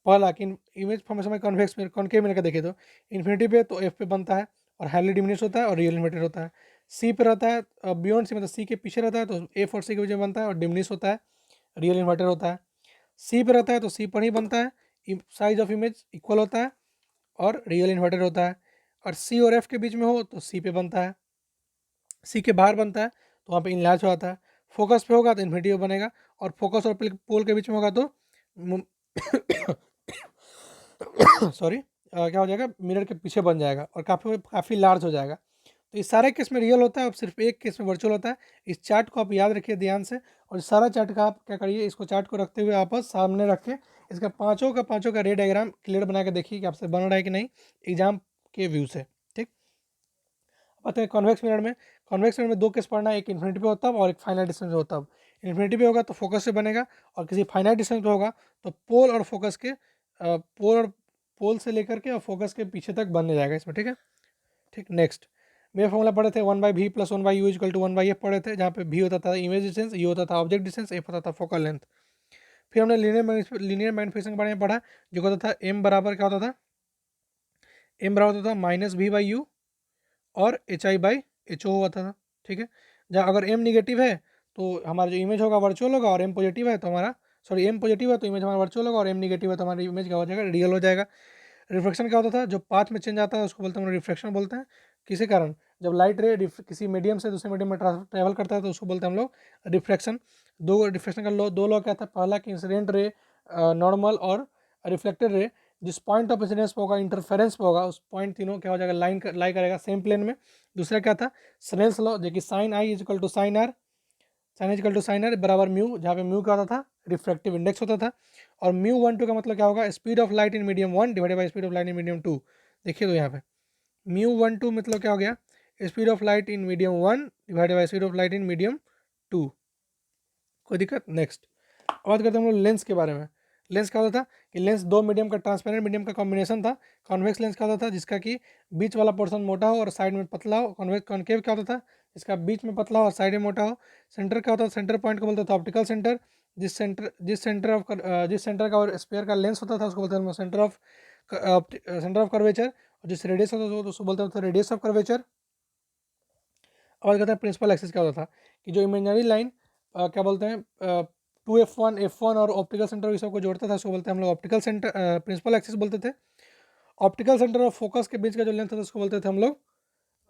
पहला कि image formation by convex mirror, concave mirror का देखिए तो इन्फिनिटी पे तो एफ पे बनता है और हाईली डिमिनिश होता है और रियल इन्वर्टेड होता है। सी पे रहता है, बियॉन्ड सी मतलब सी के पीछे रहता है तो एफ और सी के बीच में बनता है और डिमिनिश होता है, रियल इन्वर्टेड होता है। सी पे रहता है तो सी पर ही बनता है, साइज ऑफ इमेज इक्वल होता है और रियल इन्वर्टेड होता है। और सी और एफ के बीच में हो तो सी पे बनता है, सी के बाहर बनता है तो वहाँ पे इनलार्ज हो जाता है। फोकस पे होगा तो इन्फिनिटी बनेगा, और फोकस और पोल के बीच में होगा तो सॉरी क्या हो जाएगा, मिरर के पीछे बन जाएगा और काफ़ी काफ़ी लार्ज हो जाएगा। तो इस सारे केस में रियल होता है, अब सिर्फ एक केस में वर्चुअल होता है। इस चार्ट को आप याद रखिए ध्यान से, और इस सारा चार्ट का आप क्या करिए, इसको चार्ट को रखते हुए आप सामने रख के इसका पाँचों का रे डायग्राम क्लियर बना के देखिए कि आपसे बन रहा है कि नहीं एग्जाम के व्यू से। ठीक, बताइए कॉन्वेक्स मिरर में 2 केस पढ़ना है, एक इन्फिनिटी पे होता है और एक फाइनाइट डिस्टेंस पे होता है। इन्फिनिटी पे होगा तो फोकस से बनेगा, और किसी फाइनाइट डिस्टेंस पे होगा तो पोल और फोकस के पोल से लेकर के और फोकस के पीछे तक बनने जाएगा इसमें। ठीक है, ठीक, नेक्स्ट मेरे फॉर्मूला पढ़े थे 1/v plus 1/u equal to 1/f पढ़े थे, जहाँ पे v होता था इमेज डिस्टेंस, u होता था ऑब्जेक्ट डिस्टेंस, f होता था फोकल लेंथ। फिर हमने लीनियर मैग्नीफिकेशन के बारे में पढ़ा, जो होता था m बराबर क्या होता था, m बराबर होता था -v/u, और HI/HO हुआ था, ठीक है। जहाँ अगर M निगेटिव है तो हमारा जो इमेज होगा वर्चुअल होगा, और M पॉजिटिव है तो हमारा M पॉजिटिव है तो इमेज हमारा वर्चुअल होगा, और M निगेटिव है तो हमारी इमेज क्या हो जाएगा, रियल हो जाएगा। रिफ्लेक्शन क्या होता था, जो पाथ में चेंज आता है उसको बोलते हैं, रिफ्लेक्शन बोलते हैं। किसी कारण जब लाइट रे किसी मीडियम से दूसरे मीडियम में ट्रैवल करता है तो उसको बोलते हैं हम लोग रिफ्लेक्शन। दो रिफ्लेक्शन का दो लॉ क्या था, पहला कि इंसिडेंट रे नॉर्मल और रिफ्लेक्टेड रे जिस पॉइंट ऑफ इंसिडेंस पे होगा, इंटरफेरेंस पे होगा, उस पॉइंट तीनों क्या हो जाएगा, लाई करेगा सेम प्लेन में। दूसरा क्या था, स्नेल्स लॉ, जो कि sine i is equal to sine r, sine is equal to sine r बराबर म्यू, जहाँ पे म्यू क्या होता था, रिफ्रैक्टिव इंडेक्स होता था। और म्यू 1 2 का मतलब क्या होगा, speed of light in medium 1 divided by speed of light in medium 2। देखिए तो यहाँ पे म्यू 1 2 मतलब क्या हो गया, speed of light in medium 1 divided by speed of light in medium 2। कोई दिक्कत। नेक्स्ट बात करते हैं हम लोग लेंस के बारे में। लेंस क्या होता था कि लेंस दो मीडियम का, ट्रांसपेरेंट मीडियम का कॉम्बिनेशन था। कॉन्वेक्स लेंस क्या होता था, जिसका कि बीच वाला पोर्शन मोटा हो और साइड में पतला हो। कॉन्केव क्या होता था, जिसका बीच में पतला हो और साइड में मोटा हो। सेंटर क्या होता था, सेंटर पॉइंट को बोलते थे ऑप्टिकल सेंटर। जिस सेंटर का और स्पेयर का लेंस होता था उसको बोलते हैं सेंटर ऑफ कर्वेचर। और जिस रेडियस होता था उसको बोलते थे रेडियस ऑफ कर्वेचर। और कहते हैं प्रिंसिपल एक्सिस क्या होता था, कि जो इमेजिनरी लाइन क्या बोलते हैं 2f1 और ऑप्टिकल सेंटर इस सबको जोड़ता था, उसको बोलते हैं हम लोग ऑप्टिकल सेंटर, प्रिंसिपल एक्सिस बोलते थे। ऑप्टिकल सेंटर और फोकस के बीच का जो लेंथ होता है उसको बोलते थे हम लोग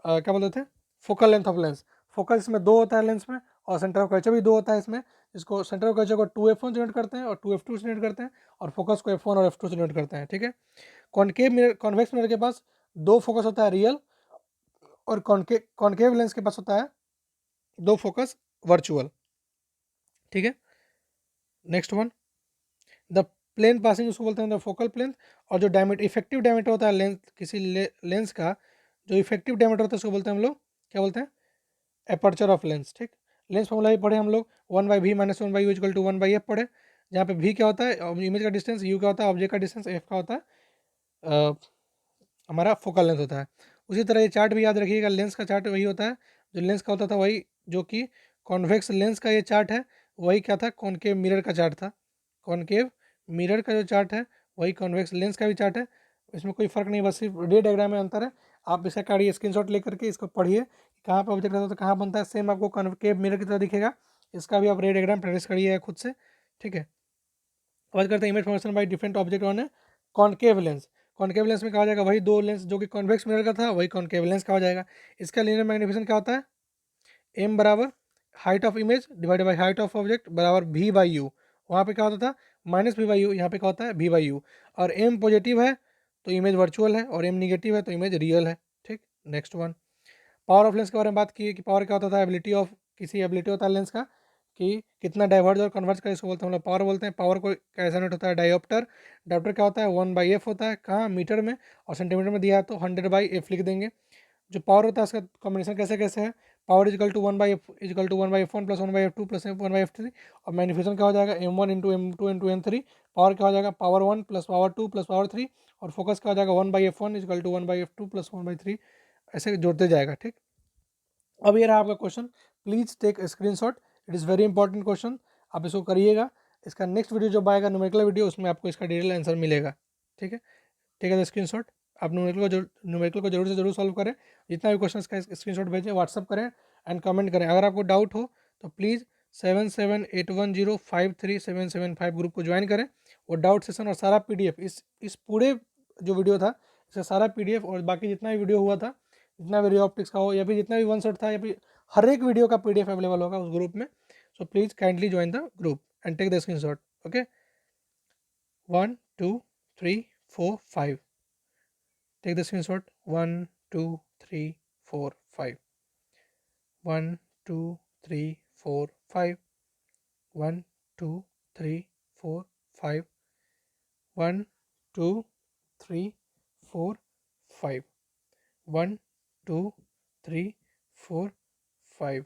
क्या बोलते थे, focal length of lens. Focus इसमें दो होता है लेंस में, और सेंटर ऑफ कर्वेचर भी दो होता है इसमें। इसको सेंटर ऑफ कर्वेचर को 2f1 से डिनोट करते हैं और 2f2 से डिनोट करते हैं, और फोकस को f1 और f2 से डिनोट करते हैं, ठीक है। कॉन्केव मिरर, कॉन्वेक्स मिरर के पास दो फोकस होता है रियल, और कॉन्केव लेंस के पास होता है दो फोकस वर्चुअल, ठीक है। Next one, the plane passing उसको बोलते हैं द फोकल प्लेन। और जो डायमीटर, इफेक्टिव डायमीटर होता है लेंस, किसी लेंस का जो इफेक्टिव डायमीटर होता है उसको बोलते हैं हम लोग क्या बोलते हैं, एपर्चर ऑफ लेंस, ठीक। लेंस फॉर्मूला भी पढ़े हम लोग, 1/v minus 1/u equal to 1/f पढ़े, जहाँ पे v क्या होता है इमेज का डिस्टेंस, u क्या होता है ऑब्जेक्ट का डिस्टेंस, f का होता है हमारा फोकल लेंथ होता है। उसी तरह ये चार्ट भी याद रखिएगा, लेंस का चार्ट वही होता है जो लेंस का होता था, वही जो कि कॉन्वेक्स लेंस का ये चार्ट है वही क्या था, कॉनकेव मिरर का चार्ट था। कॉनकेव मिरर का जो चार्ट है वही कॉन्वेक्स लेंस का भी चार्ट है। इसमें कोई फर्क नहीं, बस सिर्फ रे डायग्राम में अंतर है। आप इसका काढ़िए स्क्रीनशॉट लेकर के इसको पढ़िए, कहाँ पर ऑब्जेक्ट रहता है तो कहाँ बनता है, सेम आपको कॉनकेव मिरर की तरह दिखेगा। इसका भी आप रे डायग्राम प्रैक्टिस करिएगा खुद से, ठीक है। बात करते हैं image formation by different object on concave lens. Concave lens में कहा जाएगा वही दो लेंस जो कि कॉन्वेक्स मिरर का था, वही कॉनकेव लेंस का हो जाएगा। इसका लीनियर मैग्निफिकेशन क्या होता है, एम बराबर height of image divided by height of object बराबर v बाई यू। वहाँ पे क्या होता था माइनस v बाई यू, यहाँ पे क्या होता है v बाई यू। और m पॉजिटिव है तो इमेज वर्चुअल है, और m निगेटिव है तो इमेज रियल है, ठीक। Next one, power of lens के बारे में बात की कि पावर क्या होता था, एबिलिटी ऑफ, किसी एबिलिटी होता है लेंस का कि कितना डाइवर्ज और कन्वर्ज का, इसको बोलते हैं हम लोग पावर बोलते हैं। पावर को कैसा यूनिट होता है, डायोप्टर। डायोप्टर क्या होता है 1/f होता है, कहाँ मीटर में, और सेंटीमीटर में दिया है तो 100/f लिख देंगे। जो पावर होता है उसका कॉम्बिनेशन कैसे कैसे है, power is equal to 1/f is equal to 1/f1 plus 1/f2 plus 1/f3। और मैग्निफिकेशन क्या हो जाएगा m1 into m2 into m3। Power क्या हो जाएगा power 1 plus power 2 plus power 3। और फोकस क्या हो जाएगा 1/f1 is equal to 1/f2 plus 1/3, ऐसे जोड़ते जाएगा, ठीक। अब ये रहा आपका question, please take screenshot, it is very important question, आप इसको करिएगा। इसका नेक्स्ट वीडियो जब आएगा न्यूमेरिकल वीडियो, उसमें आपको इसका डिटेल आंसर मिलेगा, ठीक है। ठीक है, स्क्रीनशॉट आप न्यूमेरिकल को जरूर से जरूर सॉल्व करें। जितना भी क्वेश्चन का स्क्रीनशॉट भेजें, व्हाट्सअप करें एंड कमेंट करें। अगर आपको डाउट हो तो प्लीज़ 7781053775 ग्रुप को ज्वाइन करें। वो डाउट सेशन और सारा PDF, इस पूरे जो वीडियो था इसका सारा PDF और बाकी जितना भी वीडियो हुआ था, जितना भी रे ऑप्टिक्स का हो या फिर जितना भी वन शॉट था, या फिर हर एक वीडियो का PDF अवेलेबल होगा उस ग्रुप में। So please kindly join the group and take the screenshot. Okay, 1 2 3 4 5, take the screenshot, 1 2 3 4 5, 1 2 3 4 5, 1 2 3 4 5, 1 2 3 4 5, 1 2 3 4 5,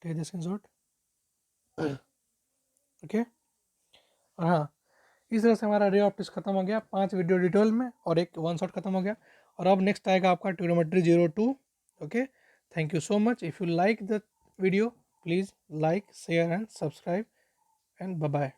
take the screenshot। Okay, और हाँ, इस तरह से हमारा रे ऑप्टिक्स खत्म हो गया, 5 वीडियो डिटेल में और एक वन शॉट खत्म हो गया। और अब नेक्स्ट आएगा आपका trigonometry 02। Okay, thank you so much. If you like the video please like share and subscribe and bye bye.